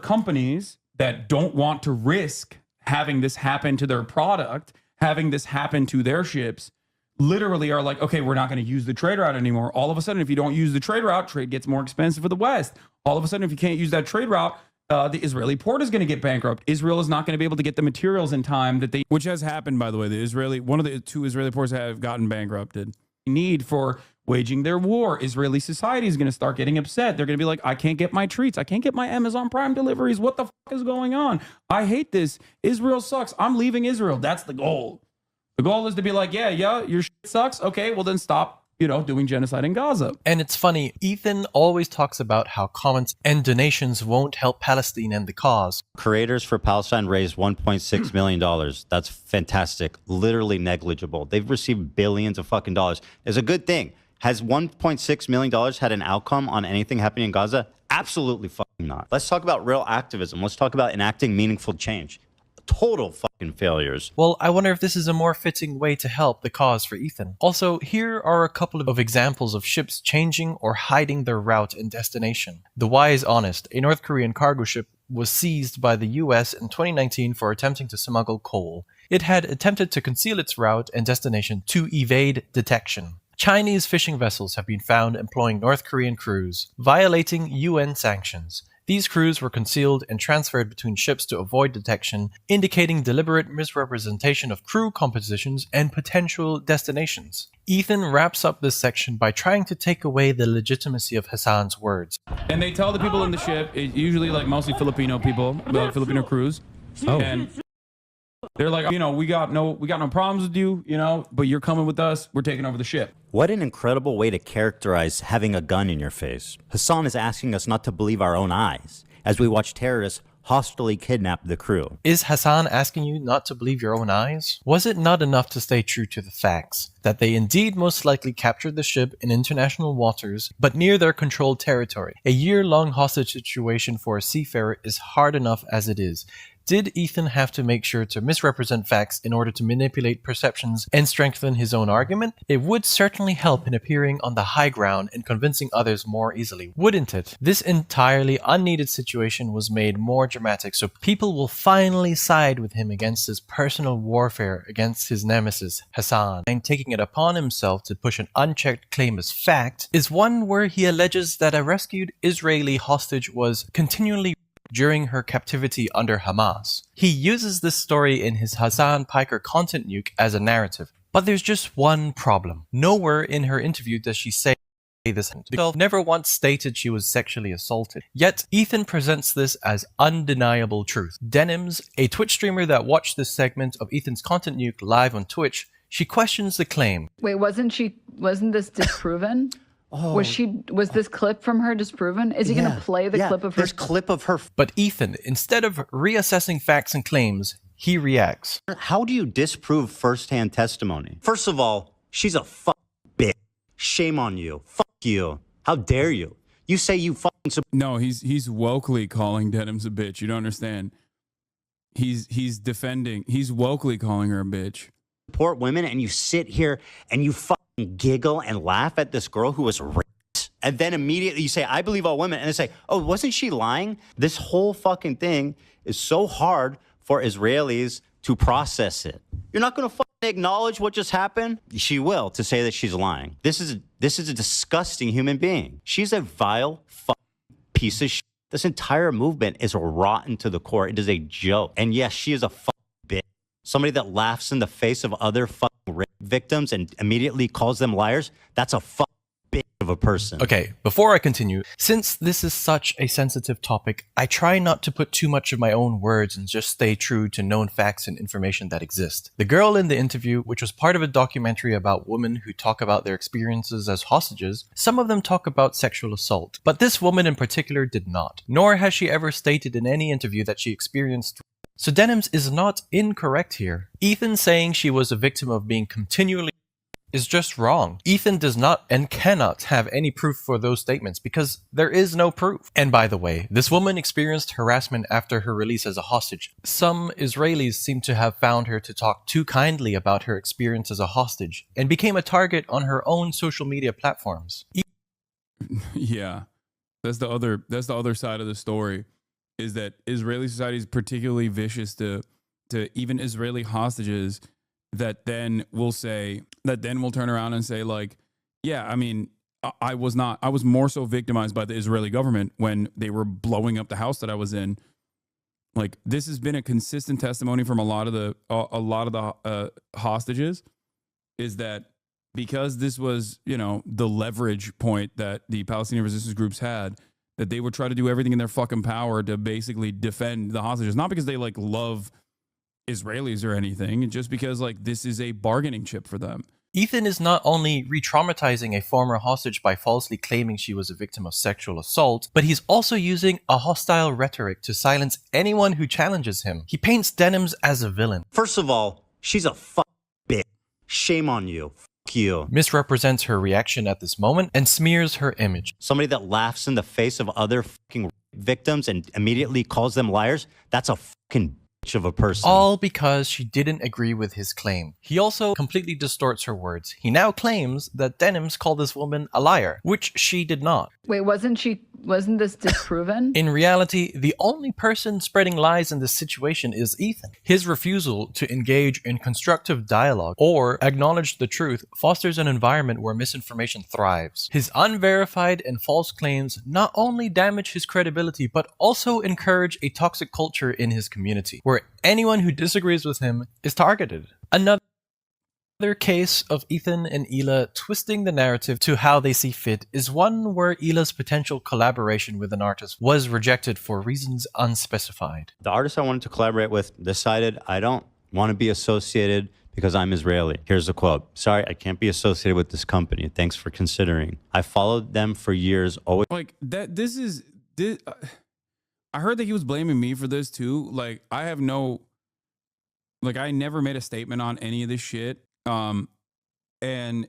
companies that don't want to risk having this happen to their product, having this happen to their ships, literally are like, okay, we're not going to use the trade route anymore. All of a sudden, if you don't use the trade route, trade gets more expensive for the West. All of a sudden, if you can't use that trade route, the Israeli port is going to get bankrupt. Israel is not going to be able to get the materials in time that they, which has happened, by the way. One of the two Israeli ports have gotten bankrupted. Need for waging their war. Israeli society is going to start getting upset. They're going to be like, I can't get my treats. I can't get my Amazon Prime deliveries. What the fuck is going on? I hate this. Israel sucks. I'm leaving Israel. That's the goal. The goal is to be like, yeah, your shit sucks. Okay, well then stop, doing genocide in Gaza. And it's funny, Ethan always talks about how comments and donations won't help Palestine and the cause. Creators for Palestine raised $1.6 million. That's fantastic. Literally negligible. They've received billions of fucking dollars. It's a good thing. Has $1.6 million had an outcome on anything happening in Gaza? Absolutely fucking not. Let's talk about real activism. Let's talk about enacting meaningful change. Total fucking failures. Well, I wonder if this is a more fitting way to help the cause for Ethan. Also, here are a couple of examples of ships changing or hiding their route and destination. The Wise Honest, a North Korean cargo ship, was seized by the US in 2019 for attempting to smuggle coal. It had attempted to conceal its route and destination to evade detection. Chinese fishing vessels have been found employing North Korean crews, violating UN sanctions. These crews were concealed and transferred between ships to avoid detection, indicating deliberate misrepresentation of crew compositions and potential destinations. Ethan wraps up this section by trying to take away the legitimacy of Hasan's words. And they tell the people in the ship, usually like mostly Filipino people, Filipino crews, and they're like, we got no problems with you, but you're coming with us. We're taking over the ship. What an incredible way to characterize having a gun in your face. Hasan is asking us not to believe our own eyes as we watch terrorists hostilely kidnap the crew. Is Hasan asking you not to believe your own eyes? Was it not enough to stay true to the facts, that they indeed most likely captured the ship in international waters, but near their controlled territory? A year-long hostage situation for a seafarer is hard enough as it is. Did Ethan have to make sure to misrepresent facts in order to manipulate perceptions and strengthen his own argument? It would certainly help in appearing on the high ground and convincing others more easily, wouldn't it? This entirely unneeded situation was made more dramatic so people will finally side with him against his personal warfare against his nemesis, Hasan. And taking it upon himself to push an unchecked claim as fact is one where he alleges that a rescued Israeli hostage was continually during her captivity under Hamas. He uses this story in his Hasan Piker content nuke as a narrative. But there's just one problem. Nowhere in her interview does she say this himself never once stated she was sexually assaulted. Yet, Ethan presents this as undeniable truth. Denims, a Twitch streamer that watched this segment of Ethan's Content Nuke live on Twitch, she questions the claim. Wait, wasn't this disproven? Was this clip from her disproven? Is he going to play the clip of her? This clip of her. But Ethan, instead of reassessing facts and claims, he reacts. How do you disprove firsthand testimony? First of all, she's a fucking bitch. Shame on you. Fuck you. How dare you? You say you fucking... No, he's wokely calling Denims a bitch. You don't understand. He's wokely calling her a bitch. Support women, and you sit here and you fucking giggle and laugh at this girl who was raped. And then immediately you say, I believe all women. And they say, oh, wasn't she lying? This whole fucking thing is so hard for Israelis to process it. You're not going to acknowledge what just happened? She will, to say that she's lying. This is a disgusting human being. She's a vile piece of shit. This entire movement is rotten to the core. It is a joke. And yes, she is a bitch. Somebody that laughs in the face of other rape victims and immediately calls them liars. That's a bitch of a person. Okay, before I continue, since this is such a sensitive topic, I try not to put too much of my own words and just stay true to known facts and information that exist. The girl in the interview, which was part of a documentary about women who talk about their experiences as hostages, some of them talk about sexual assault, but this woman in particular did not, nor has she ever stated in any interview that she experienced. So Denims is not incorrect here. Ethan saying she was a victim of being continually is just wrong. Ethan does not and cannot have any proof for those statements because there is no proof. And by the way, this woman experienced harassment after her release as a hostage. Some Israelis seem to have found her to talk too kindly about her experience as a hostage and became a target on her own social media platforms. Yeah, that's the other side of the story, is that Israeli society is particularly vicious to even Israeli hostages that then will turn around and say, like, yeah, I mean, I was more so victimized by the Israeli government when they were blowing up the house that I was in. Like, this has been a consistent testimony from a lot of the hostages, is that because this was, the leverage point that the Palestinian resistance groups had, that they would try to do everything in their fucking power to basically defend the hostages, not because they love Israelis or anything, just because this is a bargaining chip for them. Ethan is not only re-traumatizing a former hostage by falsely claiming she was a victim of sexual assault, but he's also using a hostile rhetoric to silence anyone who challenges him. He paints Denims as a villain. First of all, she's a bitch. Shame on you. You. Misrepresents her reaction at this moment and smears her image. Somebody that laughs in the face of other victims and immediately calls them liars, that's a fucking bitch of a person. All because she didn't agree with his claim. He also completely distorts her words. He now claims that Denims called this woman a liar, which she did not. Wait, wasn't this disproven? In reality, the only person spreading lies in this situation is Ethan. His refusal to engage in constructive dialogue or acknowledge the truth fosters an environment where misinformation thrives. His unverified and false claims not only damage his credibility, but also encourage a toxic culture in his community, where anyone who disagrees with him is targeted. Another case of Ethan and Hila twisting the narrative to how they see fit is one where Hila's potential collaboration with an artist was rejected for reasons unspecified. The artist I wanted to collaborate with decided, I don't want to be associated because I'm Israeli. Here's the quote. Sorry, I can't be associated with this company. Thanks for considering. I followed them for years. Always. I heard that he was blaming me for this too. I never made a statement on any of this shit. And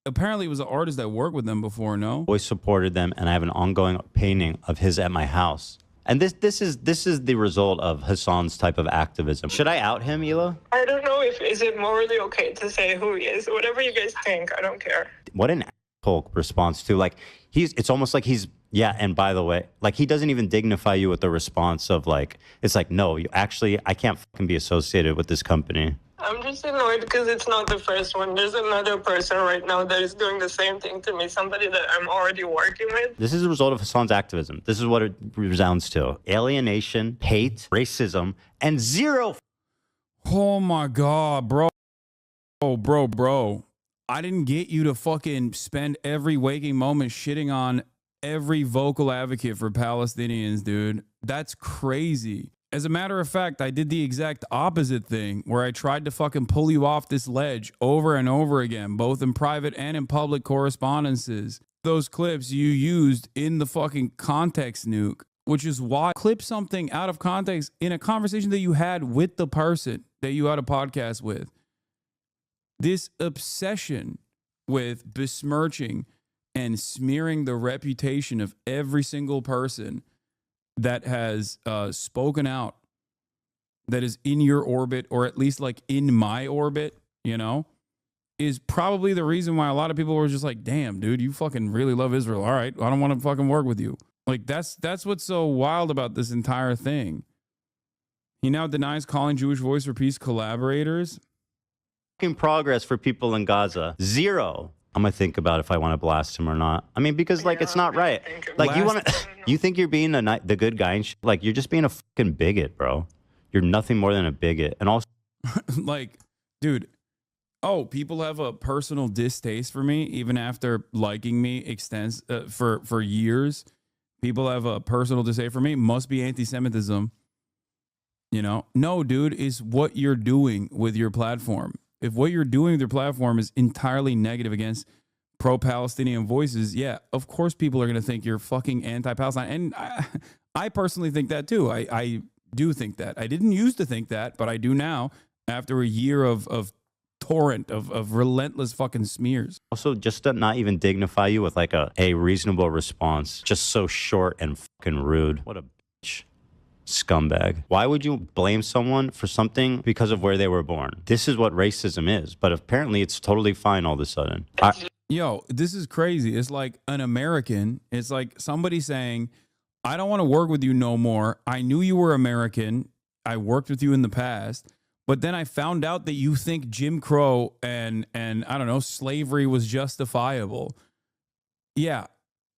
apparently it was an artist that worked with them before, no? Always supported them, and I have an ongoing painting of his at my house. And this is the result of Hassan's type of activism. Should I out him, Hila? I don't know is it morally okay to say who he is. Whatever you guys think, I don't care. What an asshole response to, it's almost like he's, yeah, and by the way, he doesn't even dignify you with the response of it's no, you actually, I can't fucking be associated with this company. I'm just annoyed because it's not the first one. There's another person right now that is doing the same thing to me, somebody that I'm already working with. This is a result of Hassan's activism. This is what it resounds to. Alienation, hate, racism, and zero. Oh my God, bro. I didn't get you to fucking spend every waking moment shitting on every vocal advocate for Palestinians, dude. That's crazy. As a matter of fact, I did the exact opposite thing where I tried to fucking pull you off this ledge over and over again, both in private and in public correspondences. Those clips you used in the fucking context nuke, which is why clip something out of context in a conversation that you had with the person that you had a podcast with. This obsession with besmirching and smearing the reputation of every single person that has spoken out, that is in your orbit, or at least like in my orbit, you know, is probably the reason why a lot of people were just like, damn, dude, you fucking really love Israel. All right, I don't want to fucking work with you. Like, that's what's so wild about this entire thing. He now denies calling Jewish Voice for Peace collaborators. Progress for people in Gaza. Zero. I'm gonna think about if I want to blast him or not. I mean, because like it's not right. Like you want to, you think you're being the good guy and like you're just being a fucking bigot, bro. You're nothing more than a bigot. And also, like, dude, oh, people have a personal distaste for me even after liking me for years. People have a personal distaste for me. Must be anti-Semitism. You know, no, dude, is what you're doing with your platform. If what you're doing with your platform is entirely negative against pro-Palestinian voices, yeah, of course people are going to think you're fucking anti-Palestine. And I personally think that too. I do think that. I didn't used to think that, but I do now after a year of torrent of relentless fucking smears. Also, just to not even dignify you with like a reasonable response. Just so short and fucking rude. What a bitch. Scumbag. Why would you blame someone for something because of where they were born? This is what racism is, but apparently it's totally fine all of a sudden. Yo, this is crazy. It's like an American. It's like somebody saying, I don't want to work with you no more. I knew you were American. I worked with you in the past, but then I found out that you think Jim Crow and I don't know, slavery was justifiable. Yeah,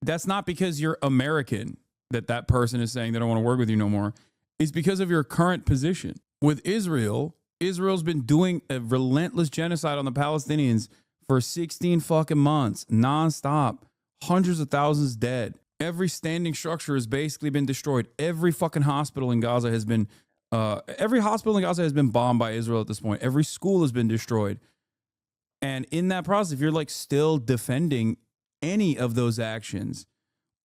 that's not because you're American that person is saying they don't want to work with you no more. It's because of your current position. With Israel, Israel's been doing a relentless genocide on the Palestinians for 16 fucking months, nonstop. Hundreds of thousands dead. Every standing structure has basically been destroyed. Every fucking hospital in Gaza has been bombed by Israel at this point. Every school has been destroyed. And in that process, if you're like still defending any of those actions,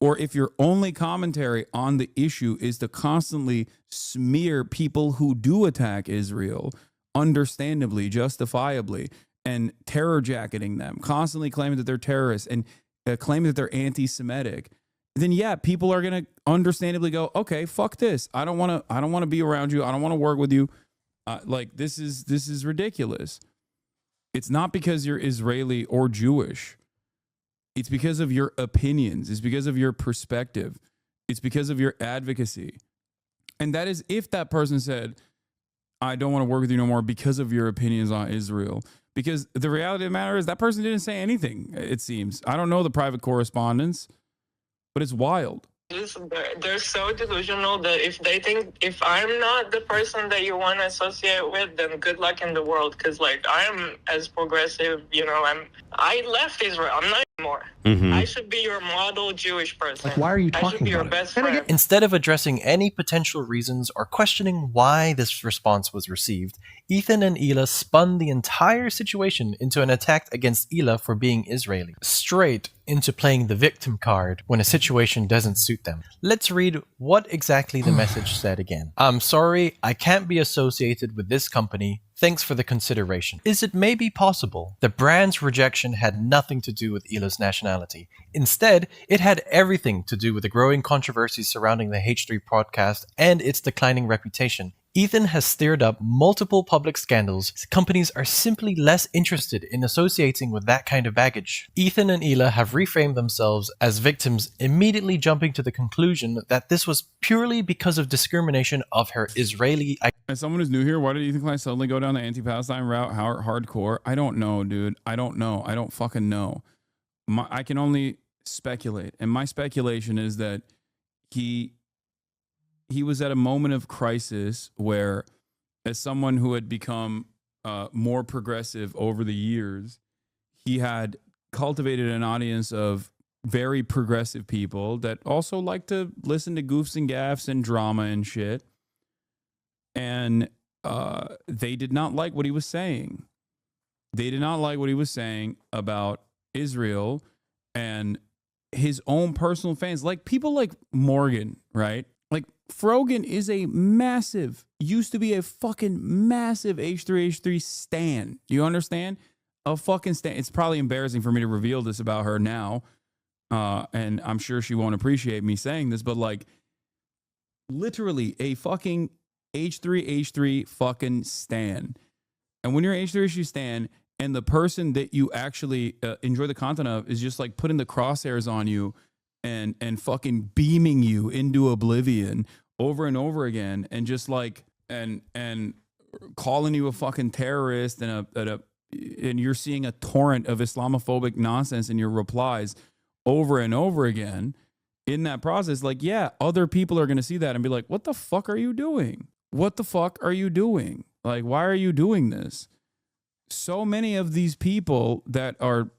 or if your only commentary on the issue is to constantly smear people who do attack Israel, understandably, justifiably, and terror jacketing them, constantly claiming that they're terrorists and claiming that they're anti-Semitic, then yeah, people are gonna understandably go, okay, fuck this. I don't want to be around you. I don't want to work with you. Like this is ridiculous. It's not because you're Israeli or Jewish. It's because of your opinions. It's because of your perspective. It's because of your advocacy. And that is if that person said, I don't want to work with you no more because of your opinions on Israel. Because the reality of the matter is that person didn't say anything, it seems. I don't know the private correspondence, but it's wild. They're so delusional that if they think if I'm not the person that you want to associate with, then good luck in the world. Because like I am as progressive, you know, I left Israel. I'm not anymore. I should be your model Jewish person. Like, why are you I should be your best friend. Instead of addressing any potential reasons or questioning why this response was received, Ethan and Hila spun the entire situation into an attack against Hila for being Israeli, straight into playing the victim card when a situation doesn't suit them. Let's read what exactly the message said again. I'm sorry, I can't be associated with this company. Thanks for the consideration. Is it maybe possible the brand's rejection had nothing to do with Hila's nationality? Instead, it had everything to do with the growing controversies surrounding the H3 podcast and its declining reputation. Ethan has stirred up multiple public scandals. Companies are simply less interested in associating with that kind of baggage. Ethan and Hila have reframed themselves as victims, immediately jumping to the conclusion that this was purely because of discrimination of her Israeli. As someone who's new here, why did Ethan Klein suddenly go down the anti-Palestine route? Hardcore? I don't know, dude. I don't know. I don't fucking know. I can only speculate. And my speculation is that he was at a moment of crisis where, as someone who had become more progressive over the years, he had cultivated an audience of very progressive people that also like to listen to goofs and gaffs and drama and shit. And they did not like what he was saying. They did not like what he was saying about Israel and his own personal fans. Like people like Morgan, right? Like Frogan is a massive, used to be a fucking massive H3H3 stan. You understand? A fucking stan. It's probably embarrassing for me to reveal this about her now. And I'm sure she won't appreciate me saying this, but like literally a fucking H3H3 fucking stan. And when you're an H3H3 stan and the person that you actually enjoy the content of is just like putting the crosshairs on you and fucking beaming you into oblivion over and over again, and just like and calling you a fucking terrorist and and you're seeing a torrent of Islamophobic nonsense in your replies over and over again in that process, like, yeah, other people are going to see that and be like, what the fuck are you doing? What the fuck are you doing? Like, why are you doing this? So many of these people that are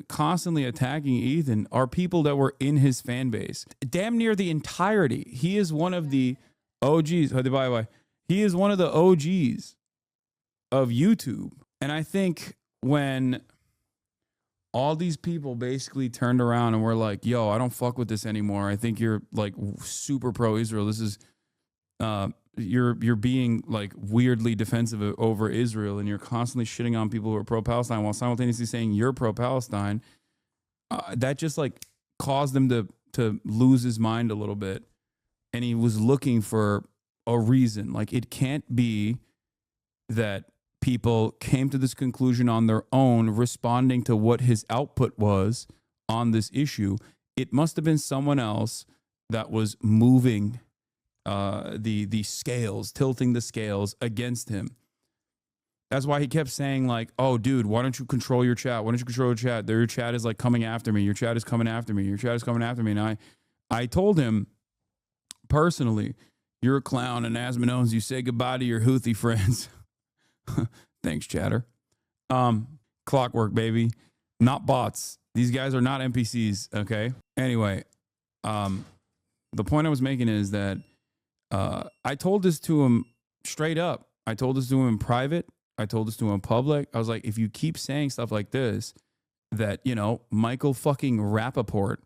constantly attacking Ethan are people that were in his fan base. Damn near the entirety. He is one of the OGs. He is one of the OGs of YouTube. And I think when all these people basically turned around and were like, yo, I don't fuck with this anymore. I think you're like super pro-Israel. This is, you're being like weirdly defensive over Israel, and you're constantly shitting on people who are pro-Palestine while simultaneously saying you're pro-Palestine. That just like caused him to lose his mind a little bit. And he was looking for a reason. Like, it can't be that people came to this conclusion on their own, responding to what his output was on this issue. It must have been someone else that was moving the scales, tilting the scales against him. That's why he kept saying like, oh, dude, why don't you control your chat? Why don't you control your chat? Your chat is like coming after me. Your chat is coming after me. Your chat is coming after me. And I told him personally, you're a clown and Asman owns you. Say goodbye to your Houthi friends. Thanks, chatter. Clockwork, baby. Not bots. These guys are not NPCs, okay? Anyway, the point I was making is that I told this to him straight up. I told this to him in private. I told this to him in public. I was like, if you keep saying stuff like this, that, you know, Michael fucking Rappaport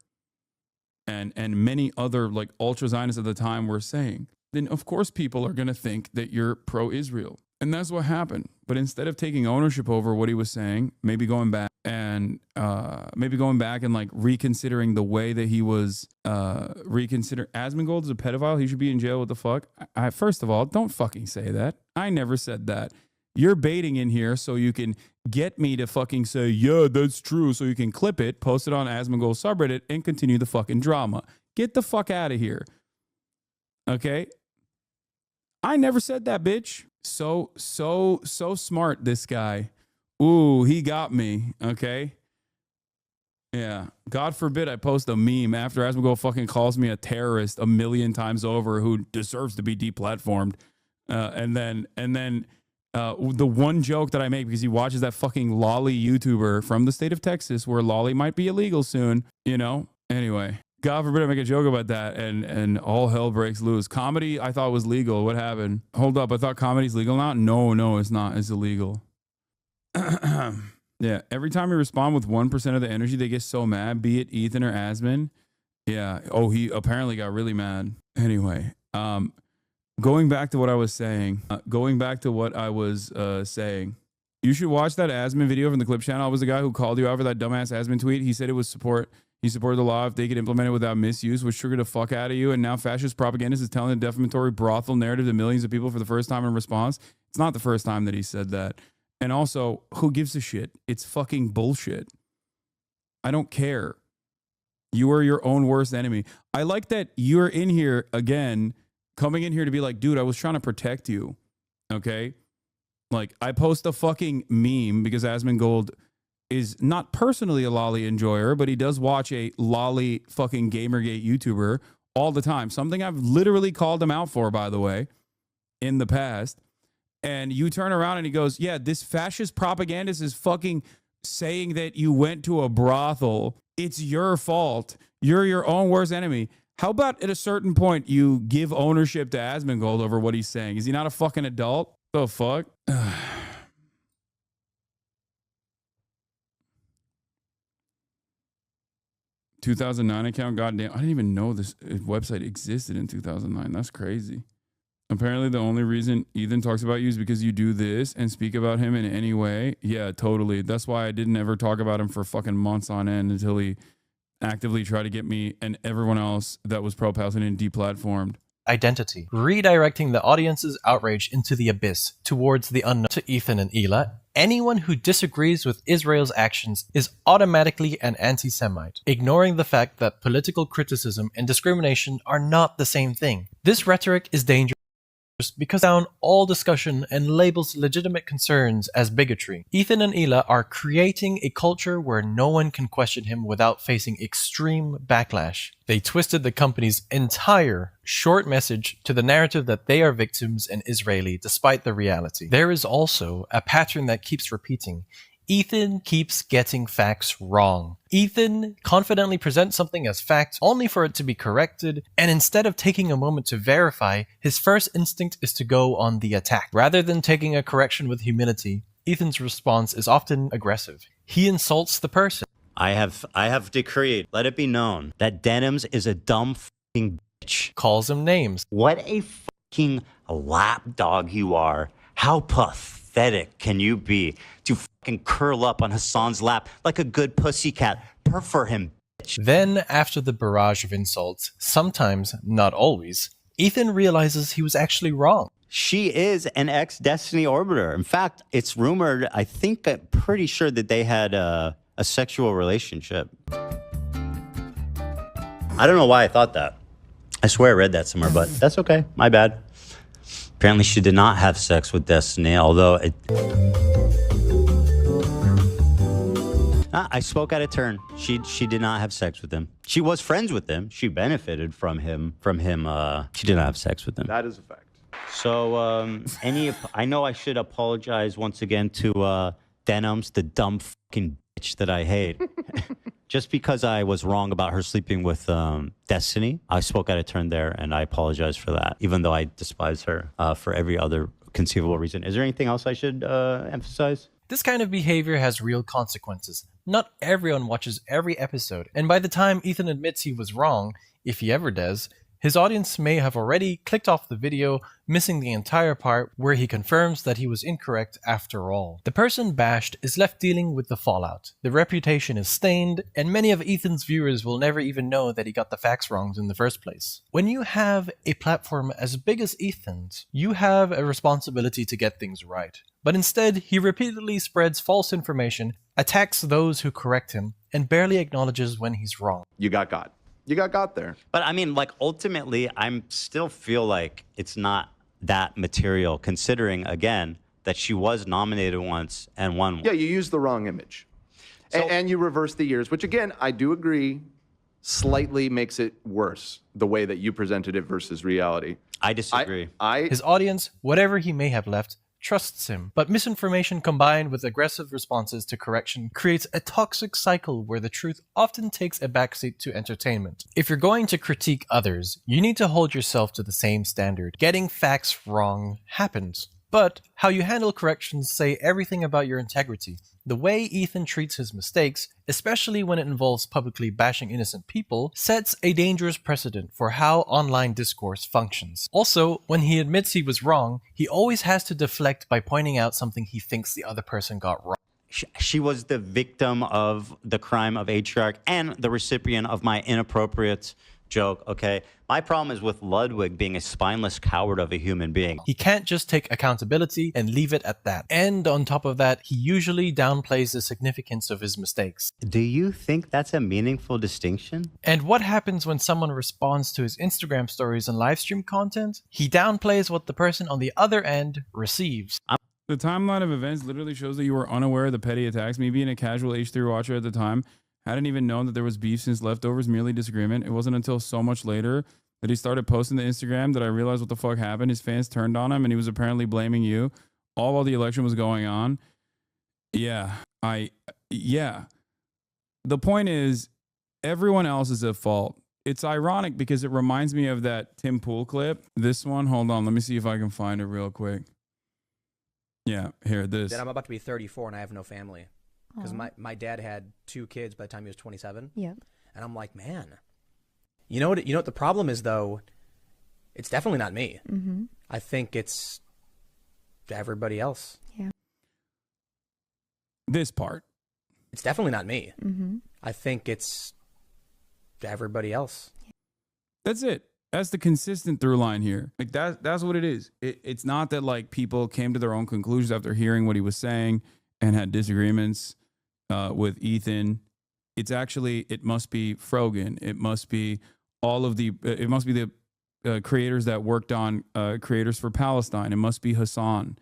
and many other like ultra Zionists at the time were saying, then of course people are going to think that you're pro-Israel. And that's what happened. But instead of taking ownership over what he was saying, maybe going back and like reconsidering the way that he was Asmongold is a pedophile. He should be in jail. What the fuck? First of all, don't fucking say that. I never said that. You're baiting in here so you can get me to fucking say, yeah, that's true. So you can clip it, post it on Asmongold subreddit, and continue the fucking drama. Get the fuck out of here. Okay? I never said that, bitch. So smart, this guy. Ooh, he got me. Okay. Yeah. God forbid I post a meme after Asmongold fucking calls me a terrorist a million times over who deserves to be deplatformed. And then the one joke that I make because he watches that fucking lolly YouTuber from the state of Texas where lolly might be illegal soon, you know? Anyway. God forbid I make a joke about that and all hell breaks loose. Comedy I thought was legal. What happened? Hold up. I thought comedy's legal now? No, it's not. It's illegal. Yeah. Every time you respond with 1% of the energy, they get so mad, be it Ethan or Asman. Yeah. Oh, he apparently got really mad. Anyway, going back to what I was saying, you should watch that Asman video from the Clip channel. I was the guy who called you out for that dumbass Asman tweet. He said it was he supported the law if they could implement it without misuse, which triggered the fuck out of you. And now fascist propagandist is telling a defamatory brothel narrative to millions of people for the first time in response. It's not the first time that he said that. And also, who gives a shit? It's fucking bullshit. I don't care. You are your own worst enemy. I like that you're in here again, coming in here to be like, dude, I was trying to protect you. Okay? Like, I post a fucking meme because Asmongold is not personally a lolly enjoyer, but he does watch a lolly fucking Gamergate YouTuber all the time. Something I've literally called him out for, by the way, in the past. And you turn around and he goes, yeah, this fascist propagandist is fucking saying that you went to a brothel, it's your fault. You're your own worst enemy. How about at a certain point you give ownership to Asmongold over what he's saying? Is he not a fucking adult? The fuck? 2009 account, goddamn. I didn't even know this website existed in 2009. That's crazy. Apparently the only reason Ethan talks about you is because you do this and speak about him in any way. Yeah, totally. That's why I didn't ever talk about him for fucking months on end until he actively tried to get me and everyone else that was pro-Palestinian deplatformed. Identity, redirecting the audience's outrage into the abyss towards the unknown. To Ethan and Ela, anyone who disagrees with Israel's actions is automatically an anti-Semite, ignoring the fact that political criticism and discrimination are not the same thing. This rhetoric is dangerous because down all discussion and labels legitimate concerns as bigotry. Ethan and Ela are creating a culture where no one can question him without facing extreme backlash. They twisted the company's entire short message to the narrative that they are victims and Israeli, despite the reality. There is also a pattern that keeps repeating. Ethan keeps getting facts wrong. Ethan confidently presents something as fact only for it to be corrected, and instead of taking a moment to verify, his first instinct is to go on the attack. Rather than taking a correction with humility, Ethan's response is often aggressive. He insults the person. I have decreed, let it be known, that Denims is a dumb fucking bitch. Calls him names. What a fucking lapdog you are. How pathetic can you be to fucking curl up on Hassan's lap like a good pussycat? Prefer him, bitch. Then, after the barrage of insults, sometimes, not always, Ethan realizes he was actually wrong. She is an ex-Destiny orbiter. In fact, it's rumored, I'm pretty sure that they had a sexual relationship. I don't know why I thought that. I swear I read that somewhere, but that's okay. My bad. Apparently she did not have sex with Destiny, although it... I spoke out of turn. She did not have sex with him. She was friends with him. She benefited from him. She did not have sex with him. That is a fact. So, I know I should apologize once again to Denims, the dumb fucking bitch that I hate. Just because I was wrong about her sleeping with Destiny, I spoke out of turn there, and I apologize for that, even though I despise her for every other conceivable reason. Is there anything else I should emphasize? This kind of behavior has real consequences. Not everyone watches every episode, and by the time Ethan admits he was wrong, if he ever does, his audience may have already clicked off the video, missing the entire part where he confirms that he was incorrect after all. The person bashed is left dealing with the fallout. The reputation is stained, and many of Ethan's viewers will never even know that he got the facts wrong in the first place. When you have a platform as big as Ethan's, you have a responsibility to get things right. But instead, he repeatedly spreads false information, attacks those who correct him, and barely acknowledges when he's wrong. You got got. You got there. But I mean, like, ultimately, I still feel like it's not that material, considering, again, that she was nominated once and won one. Yeah, you used the wrong image. So, and you reversed the years, which, again, I do agree, slightly makes it worse, the way that you presented it versus reality. I disagree. His audience, whatever he may have left, trusts him, but misinformation combined with aggressive responses to correction creates a toxic cycle where the truth often takes a backseat to entertainment. If you're going to critique others, you need to hold yourself to the same standard. Getting facts wrong happens, but how you handle corrections say everything about your integrity. The way Ethan treats his mistakes, especially when it involves publicly bashing innocent people, sets a dangerous precedent for how online discourse functions. Also, when he admits he was wrong, he always has to deflect by pointing out something he thinks the other person got wrong. She was the victim of the crime of Atriarch and the recipient of my inappropriate joke, okay? My problem is with Ludwig being a spineless coward of a human being. He can't just take accountability and leave it at that. And on top of that, he usually downplays the significance of his mistakes. Do you think that's a meaningful distinction? And what happens when someone responds to his Instagram stories and livestream content? He downplays what the person on the other end receives. The timeline of events literally shows that you were unaware of the petty attacks. Me being a casual H3 watcher at the time, hadn't even known that there was beef since leftovers, merely disagreement. It wasn't until so much later that he started posting to Instagram that I realized what the fuck happened. His fans turned on him and he was apparently blaming you all while the election was going on. Yeah, yeah. The point is, everyone else is at fault. It's ironic because it reminds me of that Tim Pool clip. This one, hold on. Let me see if I can find it real quick. Yeah, here, this. Then I'm about to be 34 and I have no family. Because my dad had 2 kids by the time he was 27. Yep. And I'm like, man, you know what the problem is, though? It's definitely not me. Mm-hmm. I think it's everybody else. Yeah. This part. It's definitely not me. Mm-hmm. I think it's everybody else. That's it. That's the consistent through line here. Like that's what it is. It's not that like people came to their own conclusions after hearing what he was saying and had disagreements with Ethan. It's actually, it must be Frogan. It must be it must be the creators that worked on Creators for Palestine. It must be Hassan.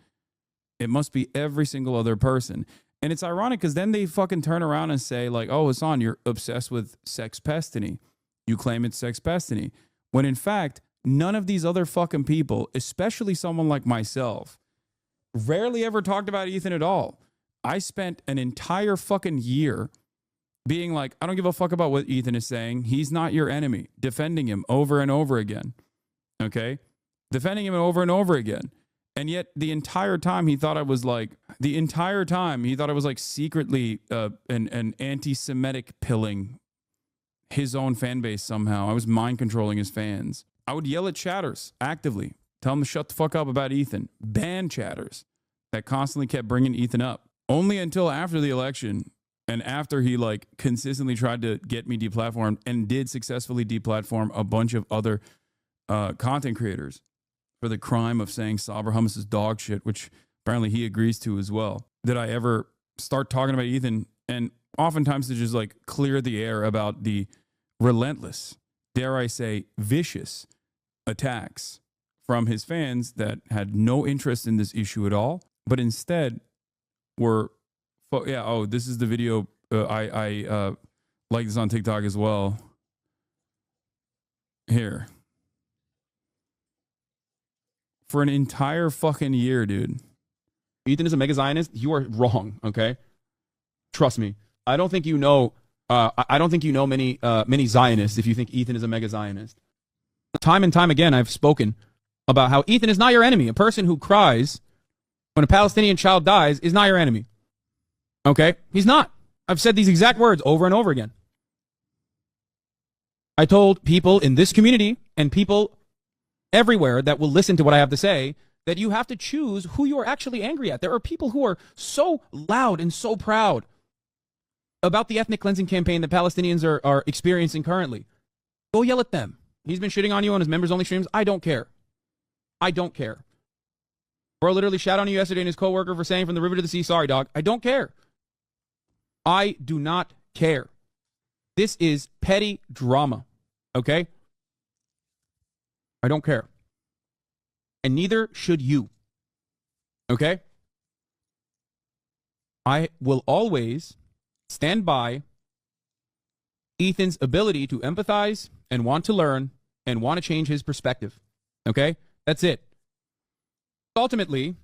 It must be every single other person. And it's ironic because then they fucking turn around and say like, oh, Hassan, you're obsessed with sex pestiny. You claim it's sex pestiny. When in fact, none of these other fucking people, especially someone like myself, rarely ever talked about Ethan at all. I spent an entire fucking year being like, I don't give a fuck about what Ethan is saying. He's not your enemy. Defending him over and over again. Okay? Defending him over and over again. And yet the entire time he thought I was like secretly an anti-Semitic pilling his own fan base somehow. I was mind controlling his fans. I would yell at chatters actively. Tell them to shut the fuck up about Ethan. Ban chatters that constantly kept bringing Ethan up. Only until after the election and after he like consistently tried to get me deplatformed and did successfully deplatform a bunch of other content creators for the crime of saying Sabra Hummus is dog shit, which apparently he agrees to as well, did I ever start talking about Ethan, and oftentimes to just like clear the air about the relentless, dare I say, vicious attacks from his fans that had no interest in this issue at all, but instead were, this is the video. I like this on TikTok as well. Here. For an entire fucking year, dude. Ethan is a mega Zionist. You are wrong, okay? Trust me. I don't think you know many Zionists if you think Ethan is a mega Zionist. Time and time again, I've spoken about how Ethan is not your enemy. A person who cries when a Palestinian child dies is not your enemy. Okay? He's not. I've said these exact words over and over again. I told people in this community and people everywhere that will listen to what I have to say that you have to choose who you are actually angry at. There are people who are so loud and so proud about the ethnic cleansing campaign that Palestinians are experiencing currently. Go yell at them. He's been shitting on you on his members-only streams. I don't care. I don't care. Bro literally shat on you yesterday and his coworker for saying from the river to the sea, sorry, dog. I don't care. I do not care. This is petty drama, okay? I don't care. And neither should you, okay? I will always stand by Ethan's ability to empathize and want to learn and want to change his perspective, okay? That's it. Ultimately,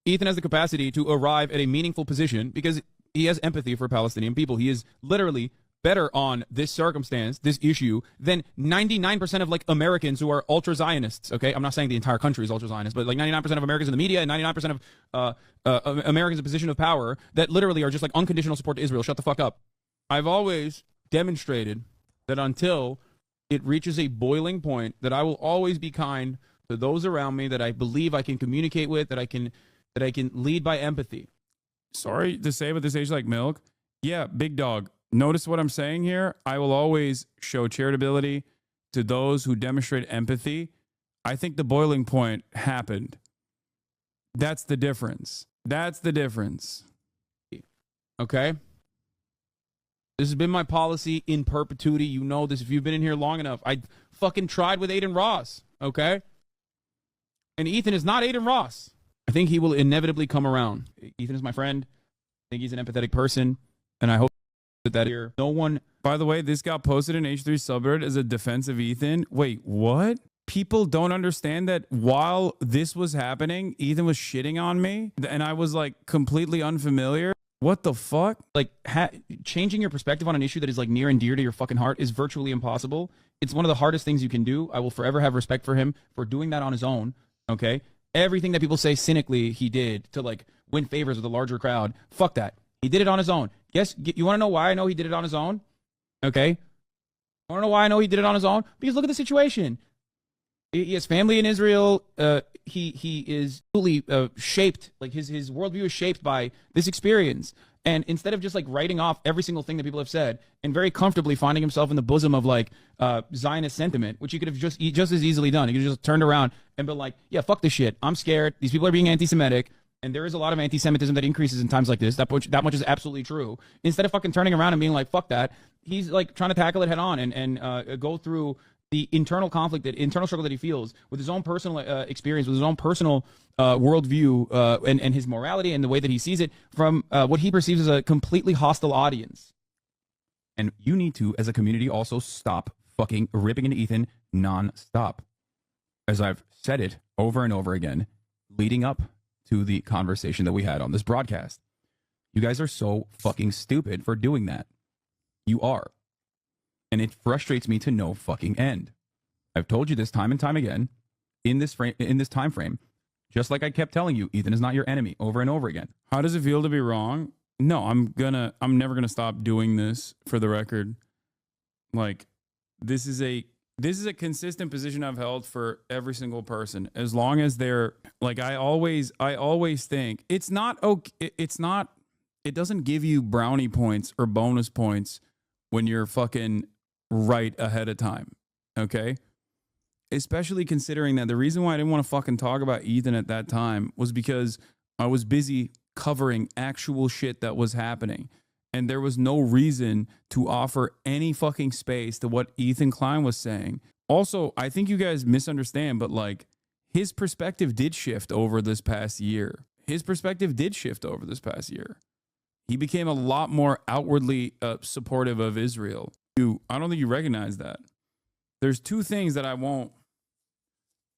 Ethan has the capacity to arrive at a meaningful position because he has empathy for Palestinian people. He is literally better on this circumstance, this issue, than 99% of like Americans who are ultra Zionists. Okay, I'm not saying the entire country is ultra Zionist, but like 99% of Americans in the media and 99% of Americans in position of power that literally are just like unconditional support to Israel. Shut the fuck up. I've always demonstrated that until it reaches a boiling point, that I will always be kind to those around me that I believe I can communicate with, that I can lead by empathy. Sorry to say, but this age like milk. Yeah, big dog. Notice what I'm saying here. I will always show charitability to those who demonstrate empathy. I think the boiling point happened. That's the difference. That's the difference. Okay? This has been my policy in perpetuity. You know this if you've been in here long enough. I fucking tried with Aiden Ross, okay? And Ethan is not Aiden Ross. I think he will inevitably come around. Ethan is my friend. I think he's an empathetic person, and I hope that here no one. By the way, this got posted in H3 subreddit as a defense of Ethan. Wait, what? People don't understand that while this was happening, Ethan was shitting on me, and I was like completely unfamiliar. What the fuck? Like, changing your perspective on an issue that is like near and dear to your fucking heart is virtually impossible. It's one of the hardest things you can do. I will forever have respect for him for doing that on his own. Okay, everything that people say cynically he did to like win favors with a larger crowd, fuck that. He did it on his own. Yes, you want to know why I know he did it on his own? Okay, want to know why I know he did it on his own? Because look at the situation. He has family in Israel. He is fully shaped, like his worldview is shaped by this experience. And instead of just like writing off every single thing that people have said and very comfortably finding himself in the bosom of like Zionist sentiment, which he could have just as easily done. He could have just turned around and been like, yeah, fuck this shit. I'm scared. These people are being anti-Semitic. And there is a lot of anti-Semitism that increases in times like this. That much is absolutely true. Instead of fucking turning around and being like, fuck that, he's like trying to tackle it head on and go through the internal conflict, that internal struggle that he feels with his own personal experience, with his own personal worldview and his morality and the way that he sees it from what he perceives as a completely hostile audience. And you need to, as a community, also stop fucking ripping into Ethan non-stop. As I've said it over and over again, leading up to the conversation that we had on this broadcast. You guys are so fucking stupid for doing that. You are. And it frustrates me to no fucking end. I've told you this time and time again in this time frame, just like I kept telling you, Ethan is not your enemy over and over again. How does it feel to be wrong? No, I'm never gonna stop doing this, for the record. Like, this is a consistent position I've held for every single person. As long as they're like, I always think it's not okay. It doesn't give you brownie points or bonus points when you're fucking right ahead of time. Okay. Especially considering that the reason why I didn't want to fucking talk about Ethan at that time was because I was busy covering actual shit that was happening. And there was no reason to offer any fucking space to what Ethan Klein was saying. Also, I think you guys misunderstand, but like, his perspective did shift over this past year. He became a lot more outwardly supportive of Israel. I don't think you recognize that. There's two things that I'm not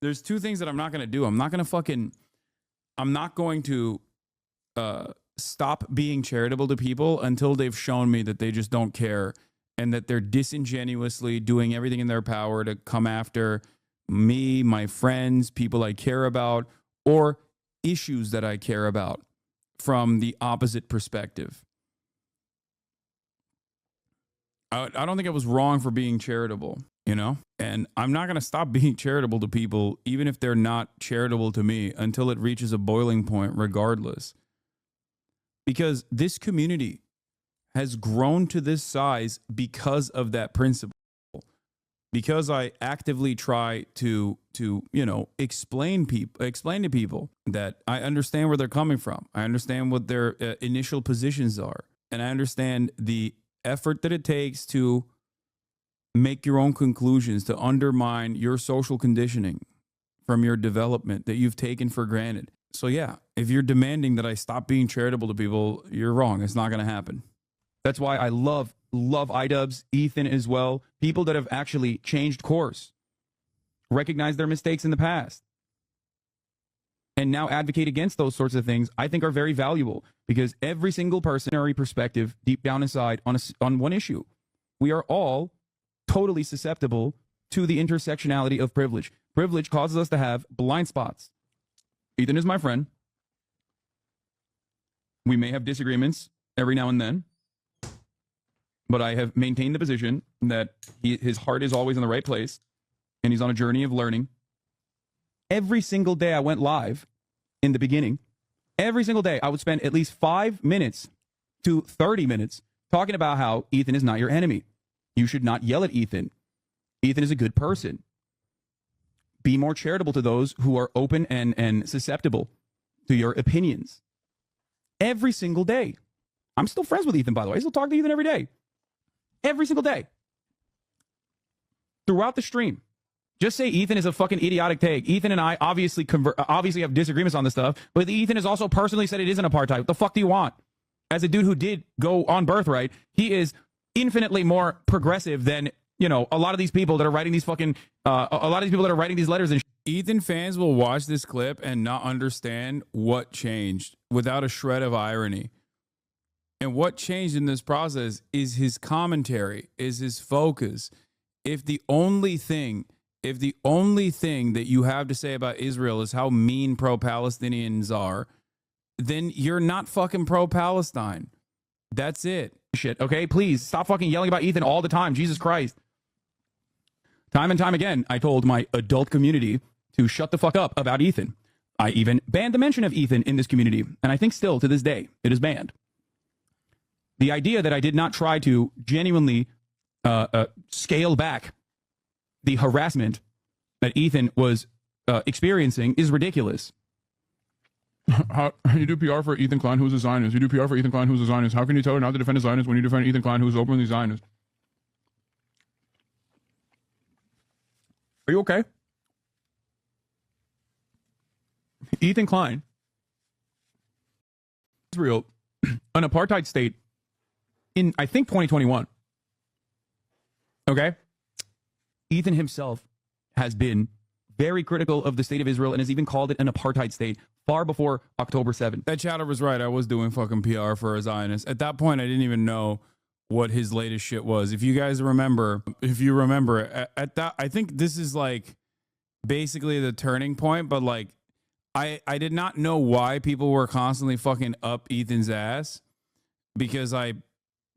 going to do. I'm not going to stop being charitable to people until they've shown me that they just don't care and that they're disingenuously doing everything in their power to come after me, my friends, people I care about, or issues that I care about from the opposite perspective. I don't think I was wrong for being charitable, you know? And I'm not going to stop being charitable to people, even if they're not charitable to me, until it reaches a boiling point regardless. Because this community has grown to this size because of that principle. Because I actively try to explain to people that I understand where they're coming from. I understand what their initial positions are. And I understand the effort that it takes to make your own conclusions, to undermine your social conditioning from your development that you've taken for granted. So yeah, if you're demanding that I stop being charitable to people, you're wrong. It's not going to happen. That's why I love iDubbbz, Ethan as well. People that have actually changed course, recognize their mistakes in the past, and now advocate against those sorts of things, I think are very valuable, because every single person's perspective deep down inside on one issue, we are all totally susceptible to the intersectionality of privilege. Privilege causes us to have blind spots. Ethan is my friend. We may have disagreements every now and then, but I have maintained the position that his heart is always in the right place, and he's on a journey of learning. Every single day I went live in the beginning, every single day I would spend at least 5 minutes to 30 minutes talking about how Ethan is not your enemy. You should not yell at Ethan. Ethan is a good person. Be more charitable to those who are open and susceptible to your opinions. Every single day. I'm still friends with Ethan, by the way. I still talk to Ethan every day. Every single day. Throughout the stream. Just say Ethan is a fucking idiotic take. Ethan and I obviously have disagreements on this stuff, but Ethan has also personally said it isn't apartheid. What the fuck do you want? As a dude who did go on Birthright, he is infinitely more progressive than, you know, a lot of these people that are writing these fucking, a lot of these people that are writing these letters and Ethan fans will watch this clip and not understand what changed without a shred of irony. And what changed in this process is his commentary, is his focus. If the only thing that you have to say about Israel is how mean pro-Palestinians are, then you're not fucking pro-Palestine. That's it. Shit, okay? Please stop fucking yelling about Ethan all the time. Jesus Christ. Time and time again, I told my adult community to shut the fuck up about Ethan. I even banned the mention of Ethan in this community, and I think still to this day it is banned. The idea that I did not try to genuinely scale back the harassment that Ethan was experiencing is ridiculous. How you do PR for Ethan Klein, who's a Zionist? You do PR for Ethan Klein, who's a Zionist. How can you tell her not to defend a Zionist when you defend Ethan Klein, who's openly Zionist? Are you okay? Ethan Klein, Israel, an apartheid state in, I think, 2021. Okay? Ethan himself has been very critical of the state of Israel and has even called it an apartheid state far before October 7th. That chatter was right. I was doing fucking PR for a Zionist. At that point, I didn't even know what his latest shit was. If you guys remember, at that, I think this is like basically the turning point, but like, I did not know why people were constantly fucking up Ethan's ass because I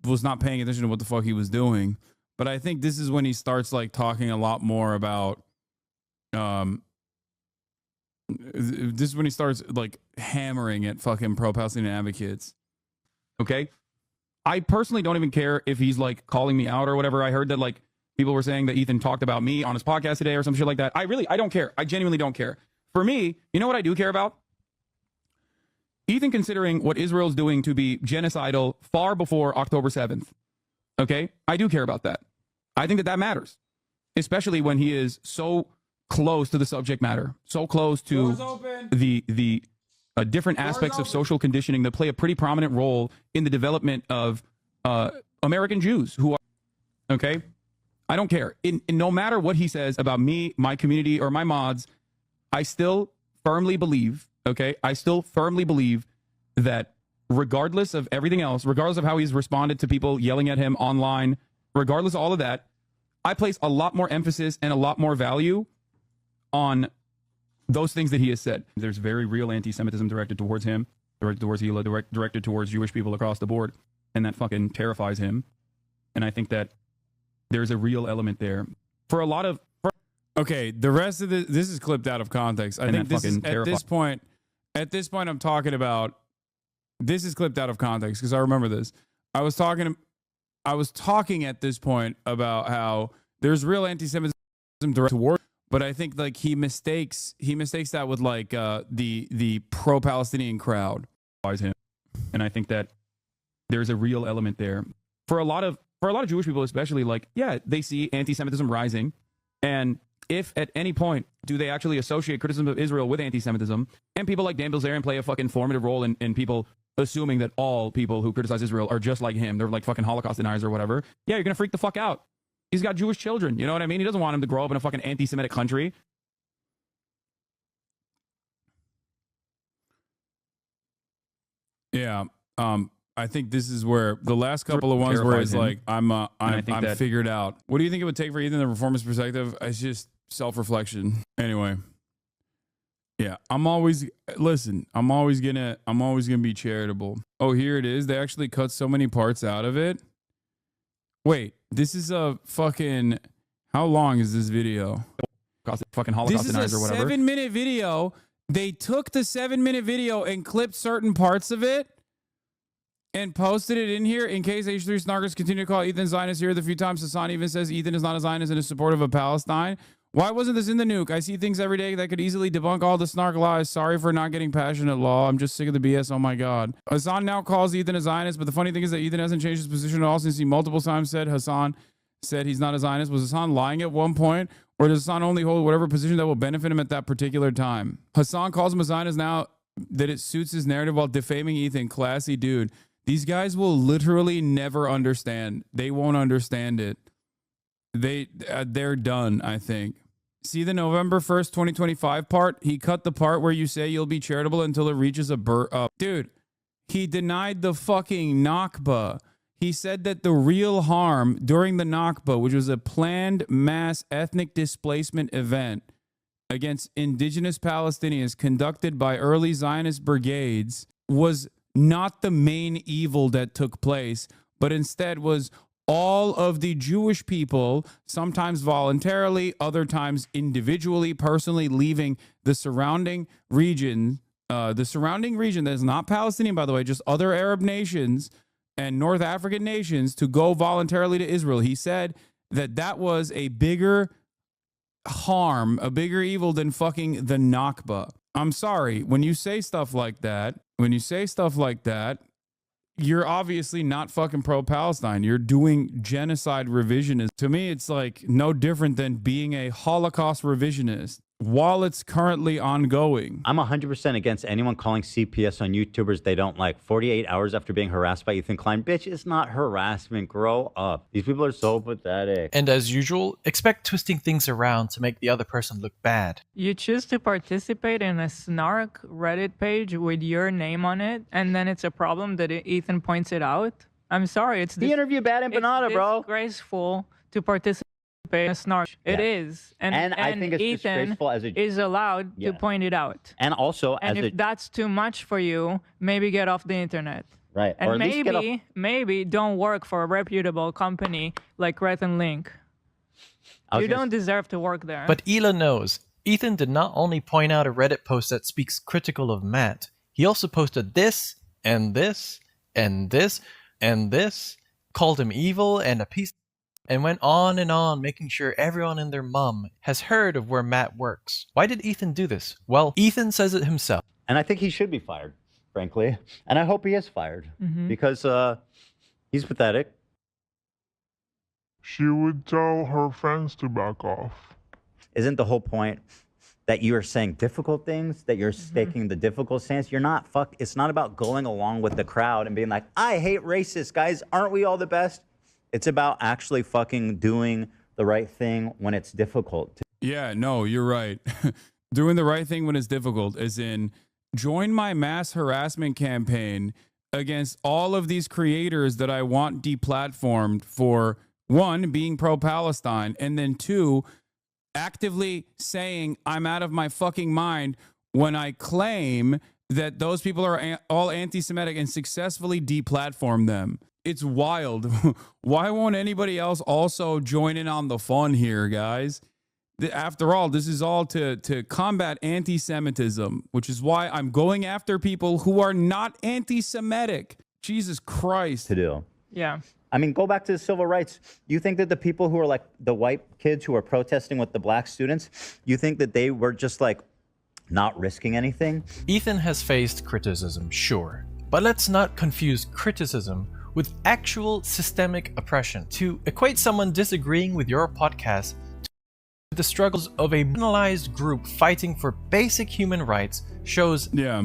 was not paying attention to what the fuck he was doing. But I think this is when he starts like talking a lot more about, this is when he starts like hammering at fucking pro-Palestinian advocates. Okay? I personally don't even care if he's like calling me out or whatever. I heard that like people were saying that Ethan talked about me on his podcast today or some shit like that. I don't care. I genuinely don't care. For me, you know what I do care about? Ethan considering what Israel's doing to be genocidal far before October 7th. Okay? I do care about that. I think that that matters. Especially when he is so close to the subject matter. So close to the different aspects of social conditioning that play a pretty prominent role in the development of American Jews who are... Okay? I don't care. In no matter what he says about me, my community, or my mods, I still firmly believe, okay, I still firmly believe that regardless of everything else, regardless of how he's responded to people yelling at him online, regardless of all of that, I place a lot more emphasis and a lot more value on those things that he has said. There's very real anti-Semitism directed towards him, directed towards Hila, directed towards Jewish people across the board, and that fucking terrifies him. And I think that there's a real element there. For a lot of... Okay, the rest of this is clipped out of context. I think this is, at this point I'm talking about, this is clipped out of context because I remember this. I was talking at this point about how there's real anti-Semitism directed toward, but I think like he mistakes that with like the pro-Palestinian crowd. And I think that there's a real element there. For a lot of Jewish people especially, like, yeah, they see anti-Semitism rising, and if at any point do they actually associate criticism of Israel with anti-Semitism, and people like Dan Bilzerian play a fucking formative role in people assuming that all people who criticize Israel are just like him, they're like fucking Holocaust deniers or whatever, yeah, you're gonna freak the fuck out. He's got Jewish children, you know what I mean? He doesn't want him to grow up in a fucking anti-Semitic country. Yeah, I think this is where the last couple of ones where it's like, I'm figured out. What do you think it would take for Ethan, the reformist perspective? It's just self-reflection. Anyway, yeah, I'm always gonna be charitable. Oh, here it is. They actually cut so many parts out of it. Wait, this is a fucking, how long is this video? Fucking Holocaust deniers or whatever. This is a 7-minute video. They took the 7-minute video and clipped certain parts of it and posted it in here in case H3 snarkers continue to call Ethan Zionist here. The few times Hasan even says Ethan is not a Zionist and is supportive of Palestine. Why wasn't this in the nuke? I see things every day that could easily debunk all the snark lies. Sorry for not getting passionate, law. I'm just sick of the BS. Oh my God. Hasan now calls Ethan a Zionist, but the funny thing is that Ethan hasn't changed his position at all since he multiple times said Hasan said he's not a Zionist. Was Hasan lying at one point? Or does Hasan only hold whatever position that will benefit him at that particular time? Hasan calls him a Zionist now that it suits his narrative while defaming Ethan. Classy dude. These guys will literally never understand. They won't understand it. They're done, I think. See the November 1st, 2025 part? He cut the part where you say you'll be charitable until it reaches a dude, He denied the fucking Nakba. He said that the real harm during the Nakba, which was a planned mass ethnic displacement event against indigenous Palestinians conducted by early Zionist brigades, was not the main evil that took place, but instead was all of the Jewish people, sometimes voluntarily, other times individually, personally leaving the surrounding region that is not Palestinian, by the way, just other Arab nations and North African nations, to go voluntarily to Israel. He said that that was a bigger harm, a bigger evil than fucking the Nakba. I'm sorry, when you say stuff like that, you're obviously not fucking pro-Palestine. You're doing genocide revisionism. To me, it's like no different than being a Holocaust revisionist while it's currently ongoing. I'm 100% against anyone calling CPS on YouTubers they don't like 48 hours after being harassed by Ethan Klein. Bitch, it's not harassment. Grow up. These people are so pathetic. And as usual, expect twisting things around to make the other person look bad. You choose to participate in a snark Reddit page with your name on it, and then it's a problem that Ethan points it out. I'm sorry, it's the interview bad empanada, bro. Disgraceful to participate in a snark. Yeah. It is, and I think it's Ethan disgraceful as a is allowed to point it out. And also, And if that's too much for you, maybe get off the internet. Right. And or at least get off. maybe don't work for a reputable company like Red and Link. You don't deserve to work there. But Ela knows. Ethan did not only point out a Reddit post that speaks critical of Matt, he also posted this, and this, and this, and this, called him evil and a piece, and went on, making sure everyone and their mum has heard of where Matt works. Why did Ethan do this? Well, Ethan says it himself. And I think he should be fired, frankly. And I hope he is fired because he's pathetic. She would tell her friends to back off. Isn't the whole point that you are saying difficult things, that you're taking the difficult stance? You're not it's not about going along with the crowd and being like, I hate racists, guys. Aren't we all the best? It's about actually fucking doing the right thing when it's difficult. Yeah, no, you're right. Doing the right thing when it's difficult, as in join my mass harassment campaign against all of these creators that I want deplatformed for, one, being pro-Palestine, and then two, actively saying I'm out of my fucking mind when I claim that those people are all anti-Semitic and successfully deplatform them. It's wild. Why won't anybody else also join in on the fun here, guys? After all, this is all to combat anti-Semitism, which is why I'm going after people who are not anti-Semitic. Jesus Christ. To do. Yeah. I mean, go back to the civil rights. You think that the people who are like the white kids who are protesting with the black students, you think that they were just like not risking anything? Ethan has faced criticism, sure. But let's not confuse criticism with actual systemic oppression. To equate someone disagreeing with your podcast to the struggles of a marginalized group fighting for basic human rights shows... Yeah,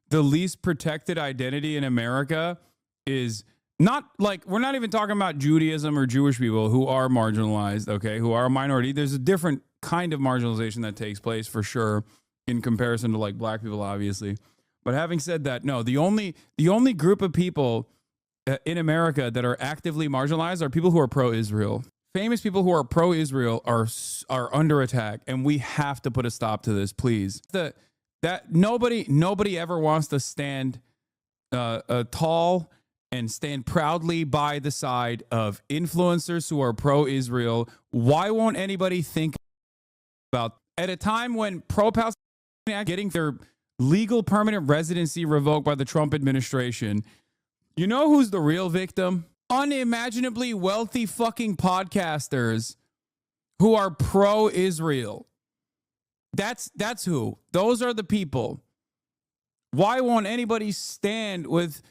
the least protected identity in America is not like, we're not even talking about Judaism or Jewish people who are marginalized, okay, who are a minority. There's a different kind of marginalization that takes place for sure in comparison to like black people, obviously. But having said that, no, the only group of people in America that are actively marginalized are people who are pro-Israel. Famous people who are pro-Israel are under attack, and we have to put a stop to this, please. That nobody ever wants to stand tall and stand proudly by the side of influencers who are pro-Israel. Why won't anybody think about, at a time when pro-Palestinians are getting their legal permanent residency revoked by the Trump administration? You know who's the real victim? Unimaginably wealthy fucking podcasters who are pro-Israel. That's who. Those are the people. Why won't anybody stand with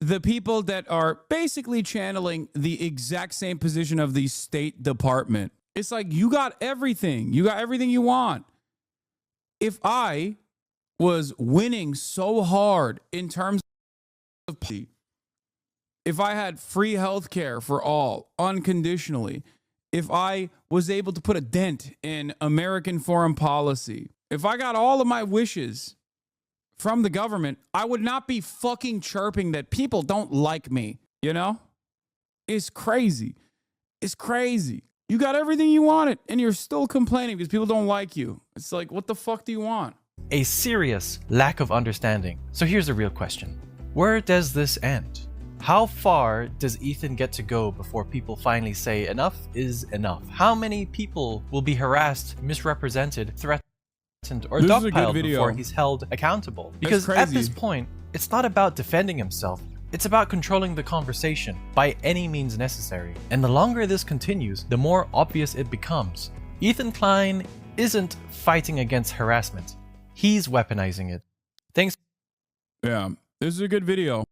the people that are basically channeling the exact same position of the State Department? It's like, you got everything. You got everything you want. If I was winning so hard in terms of, if I had free health care for all, unconditionally, if I was able to put a dent in American foreign policy, if I got all of my wishes from the government, I would not be fucking chirping that people don't like me, you know? It's crazy. It's crazy. You got everything you wanted and you're still complaining because people don't like you. It's like, what the fuck do you want? A serious lack of understanding. So here's the real question. Where does this end? How far does Ethan get to go before people finally say enough is enough? How many people will be harassed, misrepresented, threatened, or This is a good dogpiled video. before he's held accountable? Because at this point, it's not about defending himself. It's about controlling the conversation by any means necessary. And the longer this continues, the more obvious it becomes. Ethan Klein isn't fighting against harassment. He's weaponizing it. Thanks. Yeah, this is a good video.